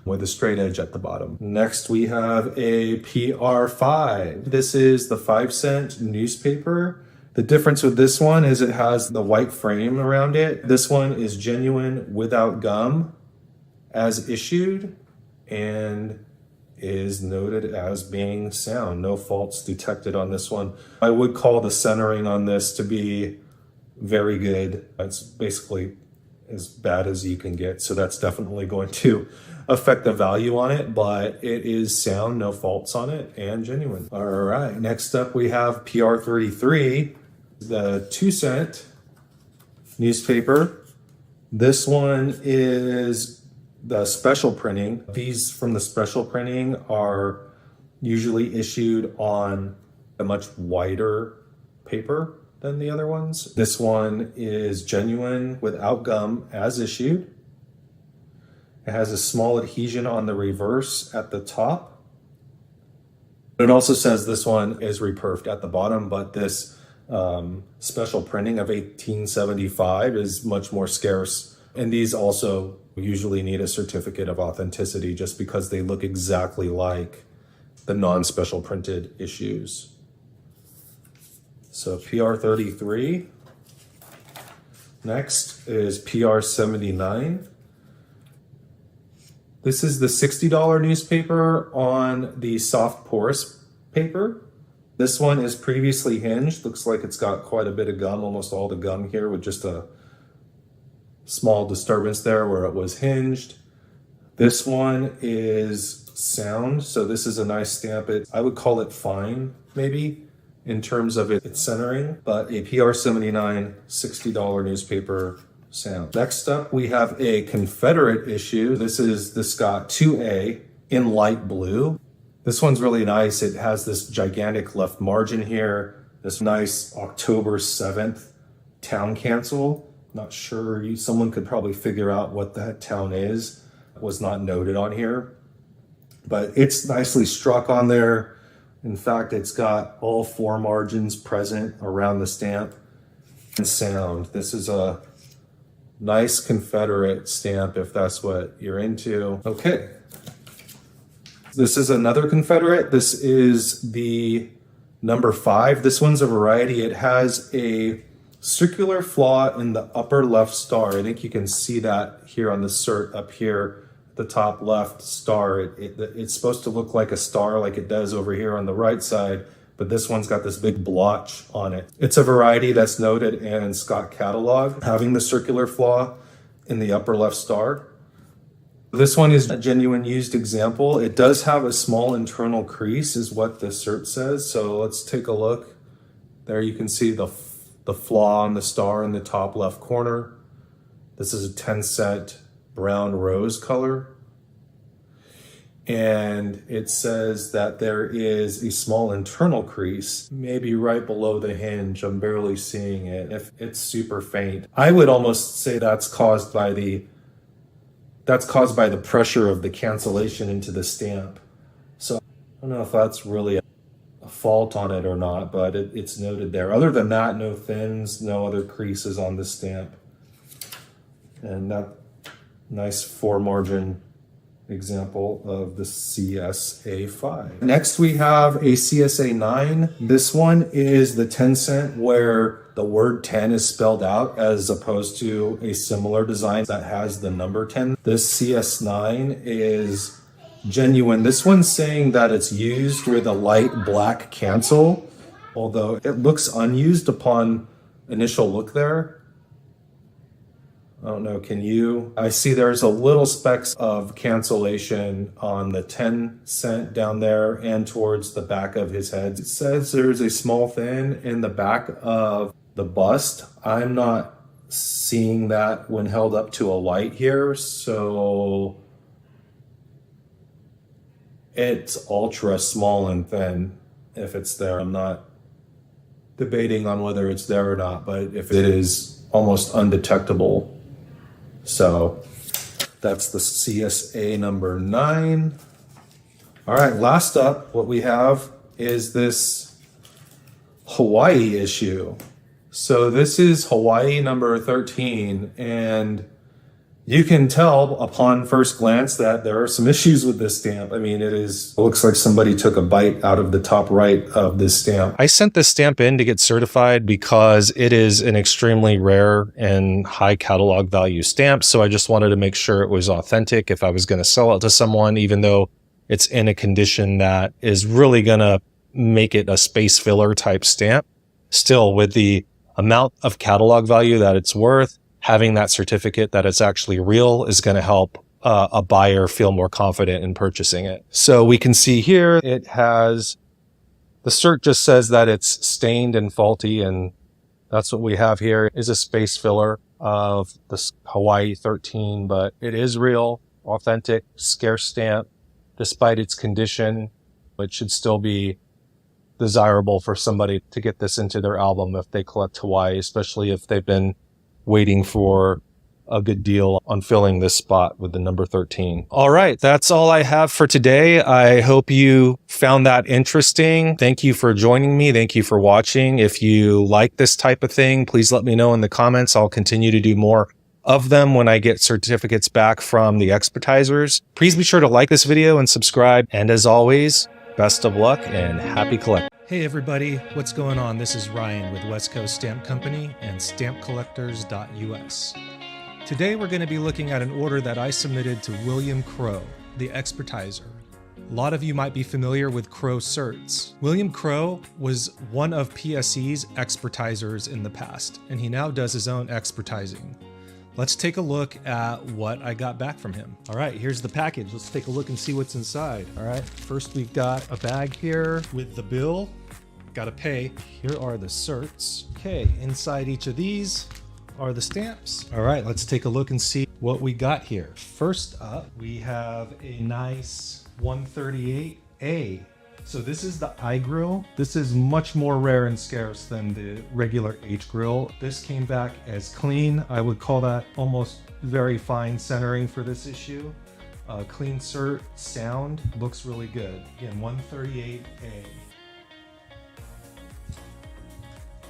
with a straight edge at the bottom. Next, we have a PR5. This is the 5-cent newspaper. The difference with this one is it has the white frame around it. This one is genuine without gum as issued and is noted as being sound. No faults detected on this one. I would call the centering on this to be very good. It's basically as bad as you can get. So that's definitely going to affect the value on it, but it is sound, no faults on it, and genuine. All right, next up we have PR33, the 2-cent newspaper. This one is the special printing. These from the special printing are usually issued on a much wider paper than the other ones. This one is genuine without gum as issued. It has a small adhesion on the reverse at the top. It also says this one is reperfed at the bottom, but this special printing of 1875 is much more scarce. And these also usually need a certificate of authenticity just because they look exactly like the non-special printed issues. So PR33. Next is PR79. This is the $60 newspaper on the soft porous paper. This one is previously hinged. Looks like it's got quite a bit of gum, almost all the gum here with just a small disturbance there where it was hinged. This one is sound, so this is a nice stamp. I would call it fine, maybe, in terms of its centering, but a PR79 $60 newspaper sound. Next up, we have a Confederate issue. This is the Scott 2A in light blue. This one's really nice. It has this gigantic left margin here, this nice October 7th town cancel. Not sure, someone could probably figure out what that town is. It was not noted on here, but it's nicely struck on there. In fact, it's got all 4 margins present around the stamp. And sound. This is a nice Confederate stamp if that's what you're into. Okay. This is another Confederate. This is the number 5. This one's a variety. It has a circular flaw in the upper left star. I think you can see that here on the cert up here, the top left star. It's supposed to look like a star like it does over here on the right side, but this one's got this big blotch on it. It's a variety that's noted in Scott catalog, having the circular flaw in the upper left star. This one is a genuine used example. It does have a small internal crease is what the cert says. So let's take a look. There you can see the flaw on the star in the top left corner. This is a 10-cent brown rose color. And it says that there is a small internal crease, maybe right below the hinge. I'm barely seeing it. If it's super faint, I would almost say that's caused by the pressure of the cancellation into the stamp. So I don't know if that's really a fault on it or not, but it's noted there. Other than that, no thins, no other creases on the stamp. And that nice 4 margin example of the CSA5. Next we have a CSA9. This one is the 10 cent where the word 10 is spelled out as opposed to a similar design that has the number 10. This CS9 is genuine. This one's saying that it's used with a light black cancel, although it looks unused upon initial look there. I don't know, can you? I see there's a little specks of cancellation on the 10 cent down there and towards the back of his head. It says there's a small fin in the back of the bust. I'm not seeing that when held up to a light here, so it's ultra small and thin if it's there. I'm not debating on whether it's there or not, but if it is, almost undetectable. So that's the CSA number 9. All right, last up, what we have is this Hawaii issue. So this is Hawaii number 13, and you can tell upon first glance that there are some issues with this stamp. I mean, it looks like somebody took a bite out of the top right of this stamp. I sent this stamp in to get certified because it is an extremely rare and high catalog value stamp. So I just wanted to make sure it was authentic if I was going to sell it to someone, even though it's in a condition that is really going to make it a space filler type stamp. Still, with the amount of catalog value that it's worth, having that certificate that it's actually real is going to help a buyer feel more confident in purchasing it. So we can see here it has, the cert just says that it's stained and faulty, and that's what we have here is a space filler of this Hawaii 13, but it is real, authentic, scarce stamp. Despite its condition, it should still be desirable for somebody to get this into their album if they collect Hawaii, especially if they've been waiting for a good deal on filling this spot with the number 13. All right, that's all I have for today. I hope you found that interesting. Thank you for joining me. Thank you for watching. If you like this type of thing, please let me know in the comments. I'll continue to do more of them when I get certificates back from the expertisers. Please be sure to like this video and subscribe. And as always, best of luck and happy collecting. Hey everybody, what's going on? This is Ryan with West Coast Stamp Company and stampcollectors.us. Today we're going to be looking at an order that I submitted to William Crow, the expertiser. A lot of you might be familiar with Crow certs. William Crow was one of PSE's expertisers in the past, and he now does his own expertising. Let's take a look at what I got back from him. All right, here's the package. Let's take a look and see what's inside. All right, first we've got a bag here with the bill. Gotta pay. Here are the certs. Okay, inside each of these are the stamps. All right, let's take a look and see what we got here. First up, we have a nice 138A. So this is the I grill. This is much more rare and scarce than the regular H grill. This came back as clean. I would call that almost very fine centering for this issue. Clean cert, sound, looks really good. Again, 138A.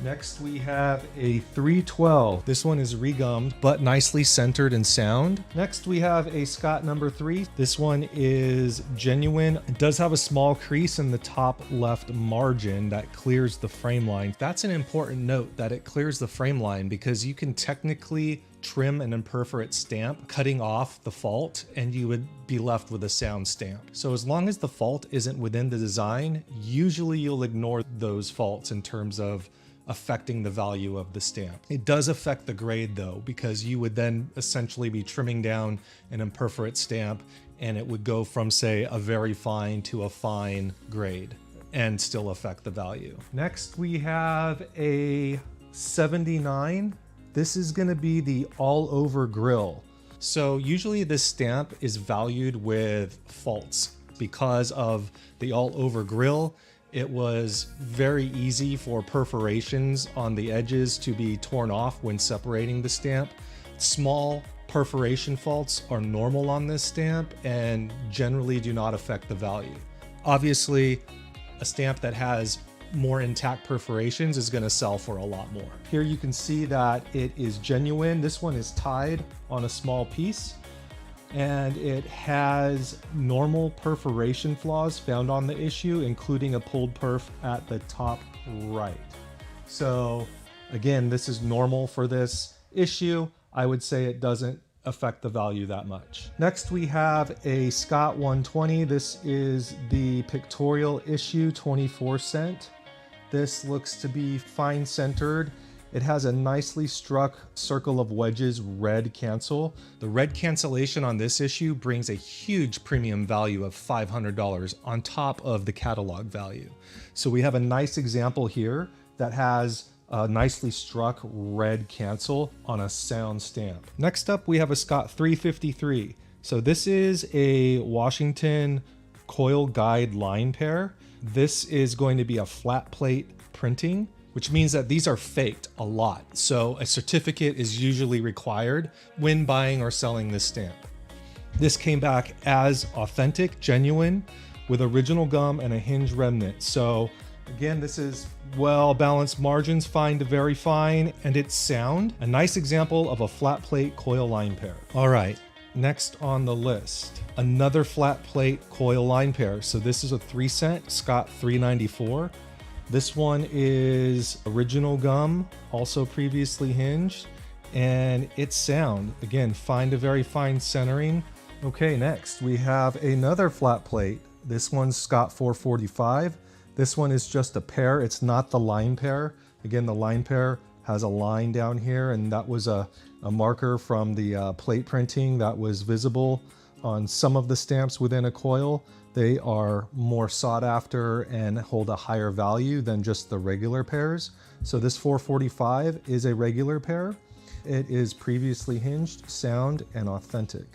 Next we have a 312. This one is regummed, but nicely centered and sound. Next we have a Scott number 3. This one is genuine. It does have a small crease in the top left margin that clears the frame line. That's an important note, that it clears the frame line, because you can technically trim an imperforate stamp, cutting off the fault, and you would be left with a sound stamp. So as long as the fault isn't within the design, usually you'll ignore those faults in terms of affecting the value of the stamp. It does affect the grade though, because you would then essentially be trimming down an imperforate stamp and it would go from, say, a very fine to a fine grade and still affect the value. Next we have a 79. This is going to be the all over grill. So usually this stamp is valued with faults because of the all over grill. It was very easy for perforations on the edges to be torn off when separating the stamp. Small perforation faults are normal on this stamp and generally do not affect the value. Obviously, a stamp that has more intact perforations is going to sell for a lot more. Here you can see that it is genuine. This one is tied on a small piece, and it has normal perforation flaws found on the issue, including a pulled perf at the top right. So again, this is normal for this issue. I would say it doesn't affect the value that much. Next we have a Scott 120. This is the pictorial issue, 24 cent. This looks to be fine centered. It has a nicely struck circle of wedges red cancel. The red cancellation on this issue brings a huge premium value of $500 on top of the catalog value. So we have a nice example here that has a nicely struck red cancel on a sound stamp. Next up, we have a Scott 353. So this is a Washington coil guide line pair. This is going to be a flat plate printing, which means that these are faked a lot. So a certificate is usually required when buying or selling this stamp. This came back as authentic, genuine, with original gum and a hinge remnant. So again, this is well-balanced margins, fine to very fine, and it's sound. A nice example of a flat plate coil line pair. All right, next on the list, another flat plate coil line pair. So this is a 3 cent Scott 394. This one is original gum, also previously hinged, and it's sound. Again, fine to very fine centering. Okay, next we have another flat plate. This one's Scott 445. This one is just a pair. It's not the line pair. Again, the line pair has a line down here, and that was a marker from the plate printing that was visible on some of the stamps within a coil. They are more sought after and hold a higher value than just the regular pairs. So this 445 is a regular pair. It is previously hinged, sound, and authentic.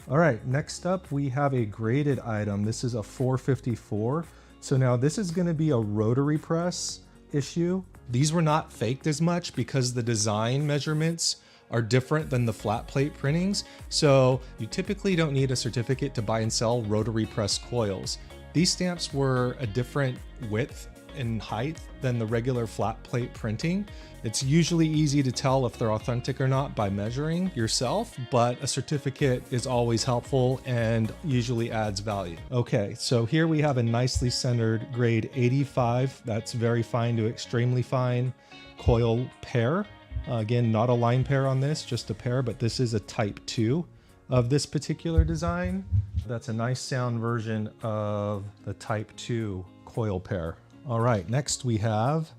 All right, next up we have a graded item. This is a 454. So now this is going to be a rotary press issue. These were not faked as much because the design measurements are different than the flat plate printings. So you typically don't need a certificate to buy and sell rotary press coils. These stamps were a different width and height than the regular flat plate printing. It's usually easy to tell if they're authentic or not by measuring yourself, but a certificate is always helpful and usually adds value. Okay, so here we have a nicely centered grade 85, that's very fine to extremely fine coil pair. Again, not a line pair on this, just a pair, but this is a type 2 of this particular design. That's a nice sound version of the type 2 coil pair. All right, next we have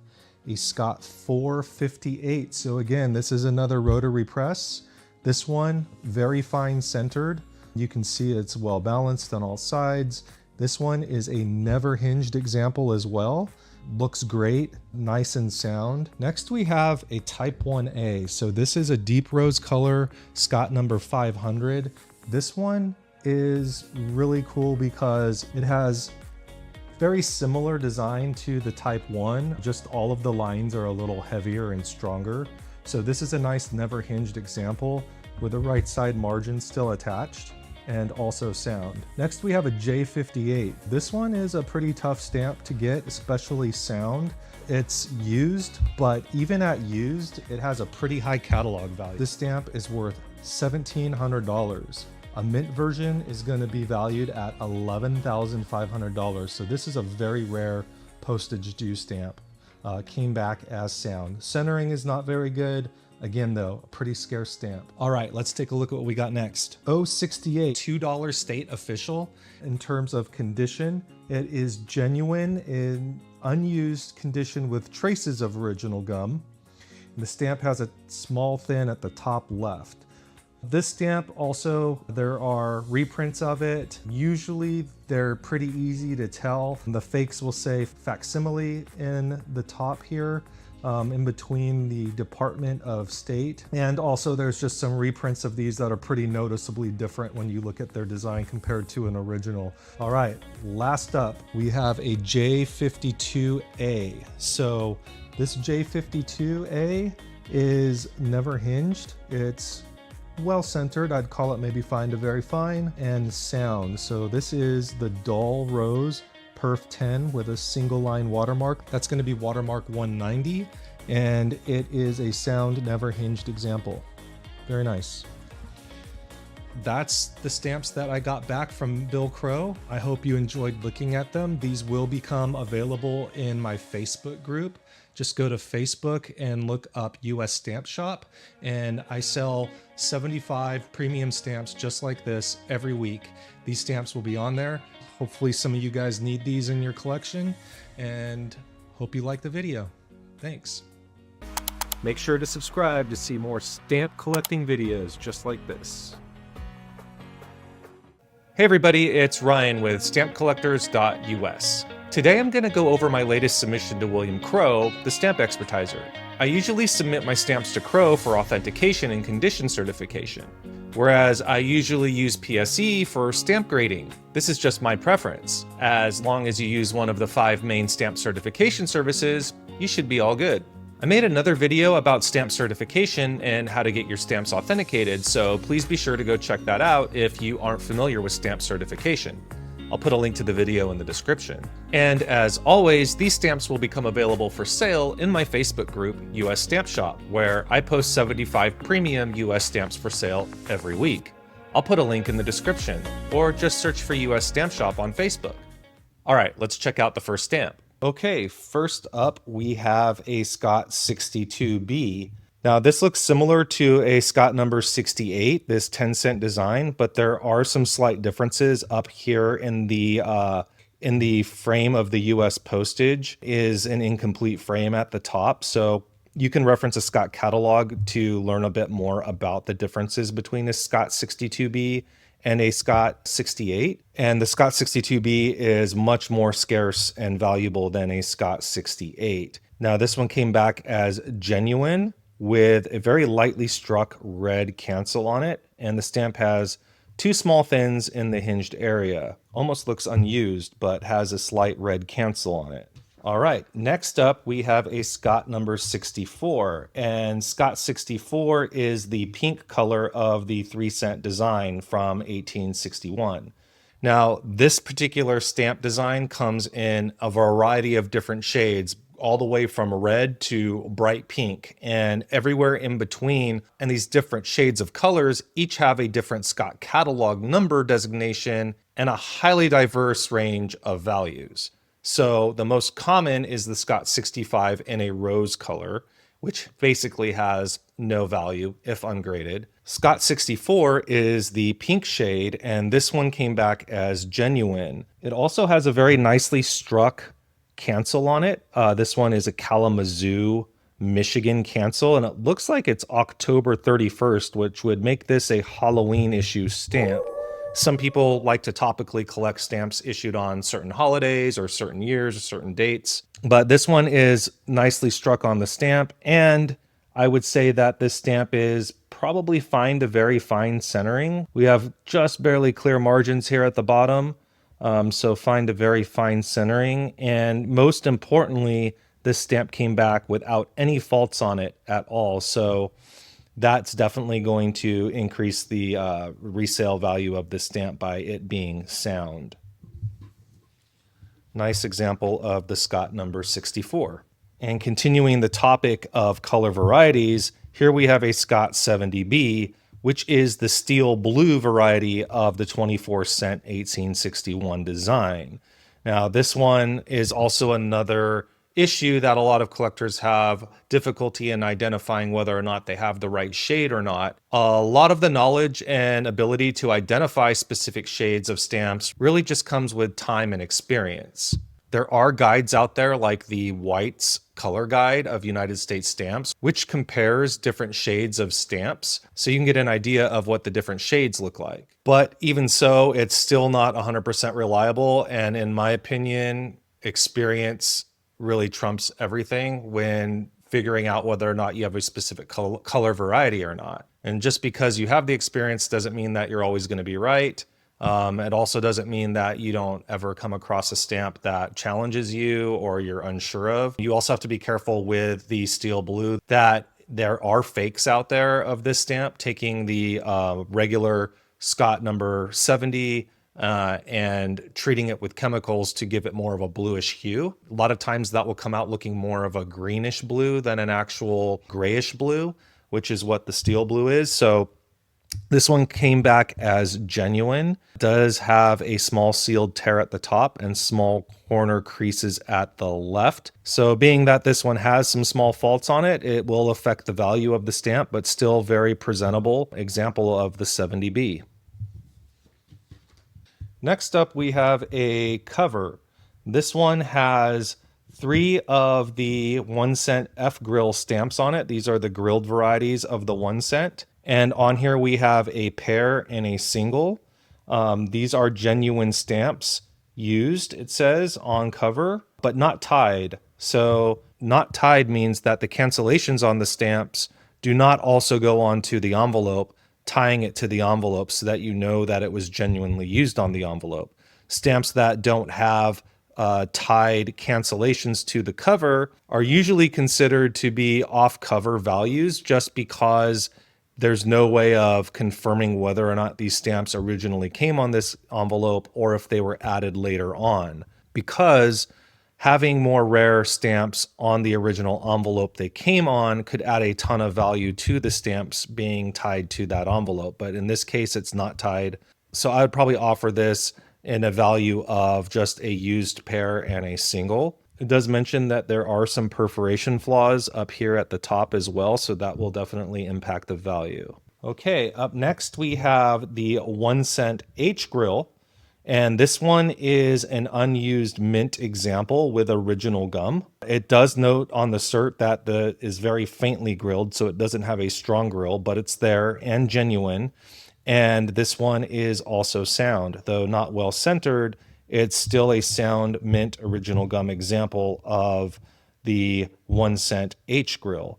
a Scott 458. So again, this is another rotary press. This one, very fine centered. You can see it's well balanced on all sides. This one is a never hinged example as well. Looks great, nice and sound. Next we have a type 1A. So this is a deep rose color Scott number 500. This one is really cool because it has very similar design to the type 1, just all of the lines are a little heavier and stronger. So this is a nice never hinged example with the right side margin still attached and also sound. Next we have a J58. This one is a pretty tough stamp to get, especially sound. It's used, but even at used, it has a pretty high catalog value. This stamp is worth $1,700. A mint version is going to be valued at $11,500. So this is a very rare postage due stamp. Came back as sound. Centering is not very good. Again though, a pretty scarce stamp. All right, let's take a look at what we got next. 068, $2 state official. In terms of condition, it is genuine in unused condition with traces of original gum. The stamp has a small thin at the top left. This stamp also, there are reprints of it. Usually they're pretty easy to tell. The fakes will say facsimile in the top here, in between the Department of State. And also there's just some reprints of these that are pretty noticeably different when you look at their design compared to an original. All right, last up, we have a J52A. So this J52A is never hinged. It's well centered. I'd call it maybe fine to very fine, and sound. So this is the dull rose perf 10 with a single line watermark. That's going to be watermark 190, and it is a sound never hinged example. Very nice. That's the stamps that I got back from Bill Crow. I hope you enjoyed looking at them. These will become available in my Facebook group. Just go to Facebook and look up US Stamp Shop, and I sell 75 premium stamps just like this every week. These stamps will be on there. Hopefully some of you guys need these in your collection, and hope you like the video. Thanks. Make sure to subscribe to see more stamp collecting videos just like this. Hey everybody, it's Ryan with stampcollectors.us. Today I'm going to go over my latest submission to William Crow, the stamp expertiser. I usually submit my stamps to Crow for authentication and condition certification, whereas I usually use PSE for stamp grading. This is just my preference. As long as you use one of the 5 main stamp certification services, you should be all good. I made another video about stamp certification and how to get your stamps authenticated, so please be sure to go check that out if you aren't familiar with stamp certification. I'll put a link to the video in the description. And as always, these stamps will become available for sale in my Facebook group, US Stamp Shop, where I post 75 premium US stamps for sale every week. I'll put a link in the description, or just search for US Stamp Shop on Facebook. All right, let's check out the first stamp. Okay, first up we have a Scott 62B. Now this looks similar to a Scott number 68, this 10-cent design, but there are some slight differences up here in the frame of the US postage is an incomplete frame at the top. So you can reference a Scott catalog to learn a bit more about the differences between a Scott 62B and a Scott 68. And the Scott 62B is much more scarce and valuable than a Scott 68. Now this one came back as genuine with a very lightly struck red cancel on it. And the stamp has 2 small fins in the hinged area. Almost looks unused, but has a slight red cancel on it. All right, next up we have a Scott number 64, and Scott 64 is the pink color of the 3-cent design from 1861. Now, this particular stamp design comes in a variety of different shades, all the way from red to bright pink, and everywhere in between. And these different shades of colors each have a different Scott catalog number designation and a highly diverse range of values. So the most common is the Scott 65 in a rose color, which basically has no value if ungraded. Scott 64 is the pink shade, and this one came back as genuine. It also has a very nicely struck cancel on it. This one is a Kalamazoo, Michigan cancel, and it looks like it's October 31st, which would make this a Halloween issue stamp. Some people like to topically collect stamps issued on certain holidays or certain years or certain dates, but this one is nicely struck on the stamp, and I would say that this stamp is probably fine to very fine centering. We have just barely clear margins here at the bottom, so fine to very fine centering, and most importantly, this stamp came back without any faults on it at all, so that's definitely going to increase the resale value of this stamp by it being sound. Nice example of the Scott number 64. And continuing the topic of color varieties, here we have a Scott 70B, which is the steel blue variety of the 24-cent 1861 design. Now, this one is also another issue that a lot of collectors have difficulty in identifying whether or not they have the right shade or not. A lot of the knowledge and ability to identify specific shades of stamps really just comes with time and experience. There are guides out there like the White's Color Guide of United States Stamps, which compares different shades of stamps, so you can get an idea of what the different shades look like. But even so, it's still not 100% reliable, and in my opinion, experience really trumps everything when figuring out whether or not you have a specific color variety or not. And just because you have the experience doesn't mean that you're always going to be right. It also doesn't mean that you don't ever come across a stamp that challenges you or you're unsure of. You also have to be careful with the steel blue that there are fakes out there of this stamp, taking the regular Scott number 70, and treating it with chemicals to give it more of a bluish hue. A lot of times that will come out looking more of a greenish blue than an actual grayish blue, which is what the steel blue is. So this one came back as genuine. It does have a small sealed tear at the top and small corner creases at the left. So being that this one has some small faults on it, it will affect the value of the stamp, but still very presentable example of the 70B. Next up, we have a cover. This one has 3 of the 1 cent F grill stamps on it. These are the grilled varieties of the 1 cent. And on here we have a pair and a single. These are genuine stamps used, it says, on cover, but not tied. So not tied means that the cancellations on the stamps do not also go onto the envelope, tying it to the envelope so that you know that it was genuinely used on the envelope. Stamps that don't have tied cancellations to the cover are usually considered to be off-cover values just because there's no way of confirming whether or not these stamps originally came on this envelope or if they were added later on. Because having more rare stamps on the original envelope they came on could add a ton of value to the stamps being tied to that envelope. But in this case, it's not tied. So I would probably offer this in a value of just a used pair and a single. It does mention that there are some perforation flaws up here at the top as well, so that will definitely impact the value. Okay, up next we have the 1 cent H grill, and this one is an unused mint example with original gum. It does note on the cert that the is very faintly grilled, so it doesn't have a strong grill, but it's there and genuine. And this one is also sound, though not well centered. It's still a sound mint original gum example of the 1 cent H grill.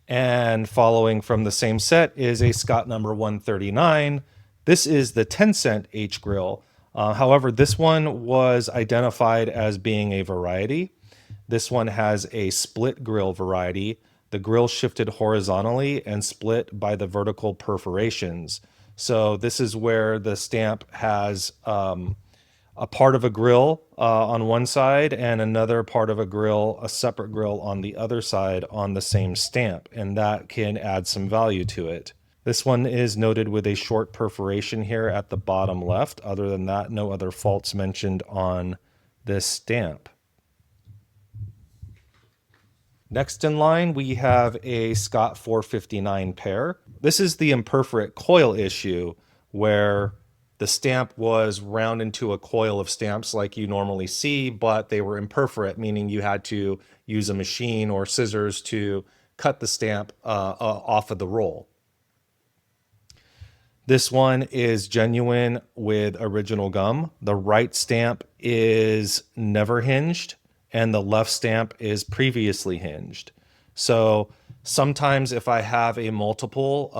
And following from the same set is a Scott number 139. This is the 10 cent H grill. However, this one was identified as being a variety. This one has a split grill variety. The grill shifted horizontally and split by the vertical perforations. So this is where the stamp has a part of a grill on one side and another part of a grill, a separate grill on the other side on the same stamp, and that can add some value to it. This one is noted with a short perforation here at the bottom left. Other than that, no other faults mentioned on this stamp. Next in line, we have a Scott 459 pair. This is the imperforate coil issue where the stamp was round into a coil of stamps like you normally see, but they were imperforate, meaning you had to use a machine or scissors to cut the stamp off of the roll. This one is genuine with original gum. The right stamp is never hinged, and the left stamp is previously hinged. So sometimes if I have a multiple,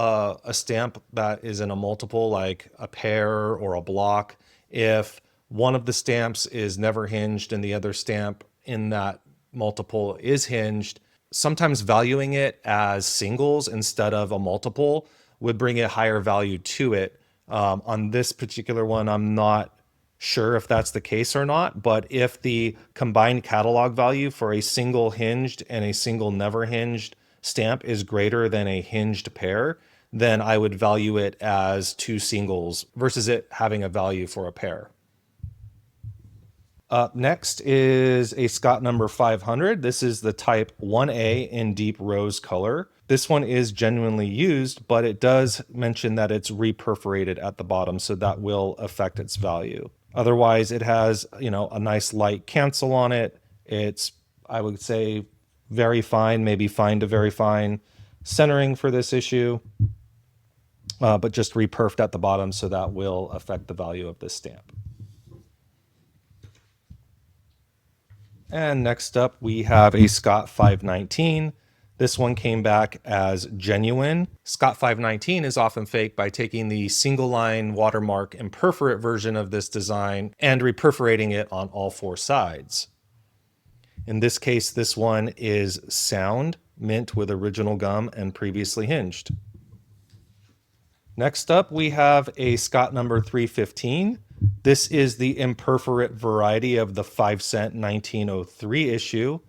a stamp that is in a multiple, like a pair or a block, if one of the stamps is never hinged and the other stamp in that multiple is hinged, sometimes valuing it as singles instead of a multiple would bring a higher value to it. On this particular one, I'm not sure if that's the case or not, but if the combined catalog value for a single hinged and a single never hinged stamp is greater than a hinged pair, then I would value it as 2 singles versus it having a value for a pair. Up next is a Scott number 500. This is the type 1A in deep rose color. This one is genuinely used, but it does mention that it's reperforated at the bottom, so that will affect its value. Otherwise, it has, a nice light cancel on it. It's, I would say, very fine, maybe fine to very fine centering for this issue, but just reperfed at the bottom, so that will affect the value of this stamp. And next up, we have a Scott 519. This one came back as genuine. Scott 519 is often faked by taking the single line watermark imperforate version of this design and reperforating it on all 4 sides. In this case, this one is sound, mint with original gum and previously hinged. Next up, we have a Scott number 315. This is the imperforate variety of the 5-cent 1903 issue.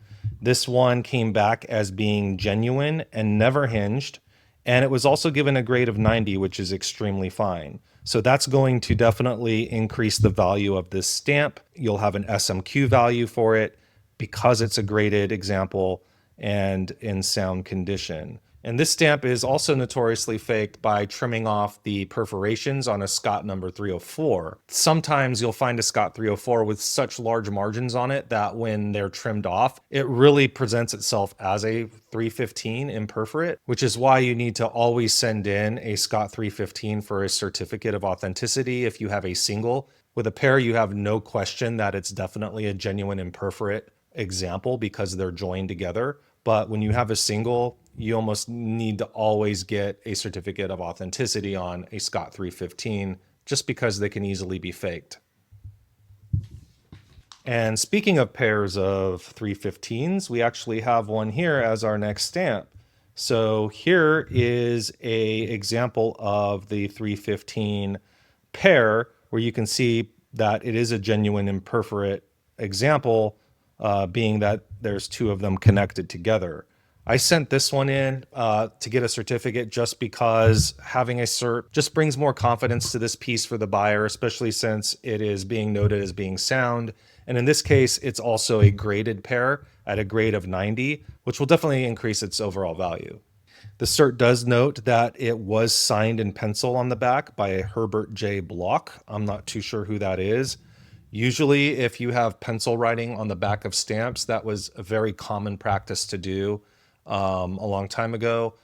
This one came back as being genuine and never hinged, and it was also given a grade of 90, which is extremely fine. So that's going to definitely increase the value of this stamp. You'll have an SMQ value for it because it's a graded example and in sound condition. And this stamp is also notoriously faked by trimming off the perforations on a Scott number 304. Sometimes you'll find a Scott 304 with such large margins on it that when they're trimmed off, it really presents itself as a 315 imperforate, which is why you need to always send in a Scott 315 for a certificate of authenticity if you have a single. With a pair, you have no question that it's definitely a genuine imperforate example because they're joined together. But when you have a single, you almost need to always get a certificate of authenticity on a Scott 315 just because they can easily be faked. And speaking of pairs of 315s, we actually have one here as our next stamp. So here is a example of the 315 pair where you can see that it is a genuine imperforate example, being that there's two of them connected together. I sent this one in to get a certificate just because having a cert just brings more confidence to this piece for the buyer, especially since it is being noted as being sound. And in this case, it's also a graded pair at a grade of 90, which will definitely increase its overall value. The cert does note that it was signed in pencil on the back by a Herbert J. Block. I'm not too sure who that is. Usually, if you have pencil writing on the back of stamps, that was a very common practice to do a long time ago.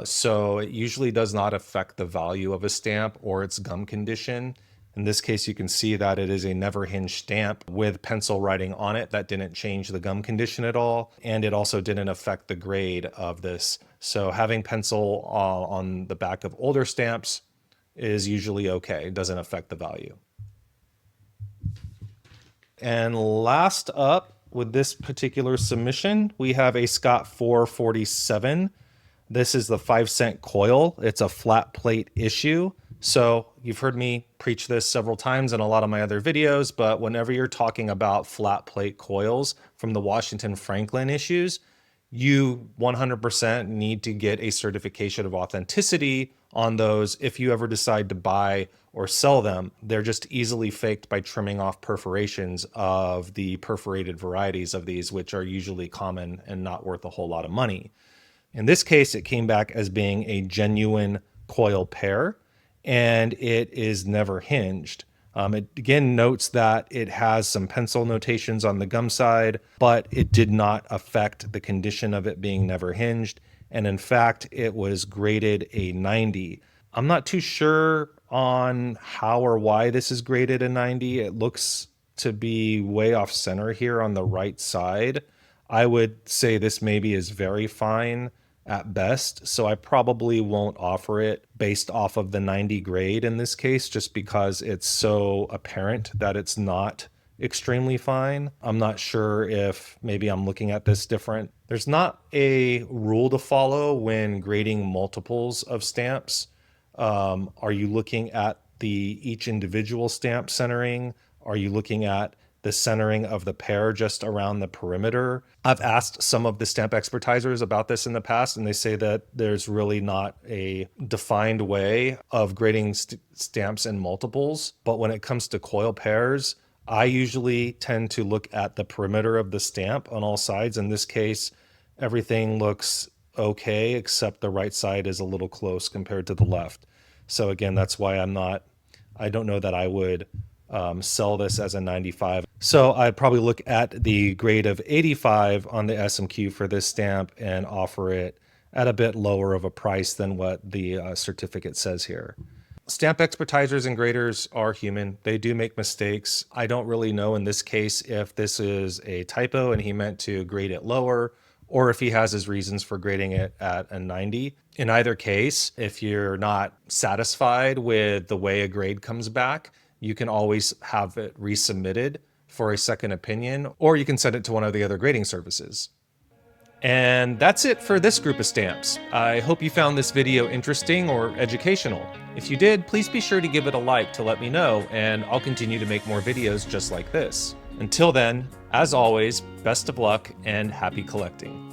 So it usually does not affect the value of a stamp or its gum condition. In this case, you can see that it is a never hinged stamp with pencil writing on it. That didn't change the gum condition at all. And it also didn't affect the grade of this. So having pencil on the back of older stamps is usually okay. It doesn't affect the value. And last up with this particular submission, we have a Scott 447. This is the 5-cent coil. It's a flat plate issue. So you've heard me preach this several times in a lot of my other videos, but whenever you're talking about flat plate coils from the Washington Franklin issues, you 100% need to get a certification of authenticity on those if you ever decide to buy or sell them. They're just easily faked by trimming off perforations of the perforated varieties of these, which are usually common and not worth a whole lot of money. In this case, it came back as being a genuine coil pair, and it is never hinged. It again notes that it has some pencil notations on the gum side, but it did not affect the condition of it being never hinged. And in fact, it was graded a 90. I'm not too sure on how or why this is graded a 90. It looks to be way off center here on the right side. I would say this maybe is very fine at best, so I probably won't offer it based off of the 90 grade in this case, just because it's so apparent that it's not extremely fine. I'm not sure if maybe I'm looking at this different. There's not a rule to follow when grading multiples of stamps. Are you looking at each individual stamp centering? Are you looking at the centering of the pair just around the perimeter? I've asked some of the stamp expertisers about this in the past, and they say that there's really not a defined way of grading stamps in multiples. But when it comes to coil pairs, I usually tend to look at the perimeter of the stamp on all sides. In this case, everything looks okay, except the right side is a little close compared to the left. So again, that's why I don't know that I would sell this as a 95. So I'd probably look at the grade of 85 on the SMQ for this stamp and offer it at a bit lower of a price than what the certificate says here. Stamp expertisers and graders are human. They do make mistakes. I don't really know in this case if this is a typo and he meant to grade it lower, or if he has his reasons for grading it at a 90. In either case, if you're not satisfied with the way a grade comes back, you can always have it resubmitted for a second opinion, or you can send it to one of the other grading services. And that's it for this group of stamps. I hope you found this video interesting or educational. If you did, please be sure to give it a like to let me know, and I'll continue to make more videos just like this. Until then, as always, best of luck and happy collecting.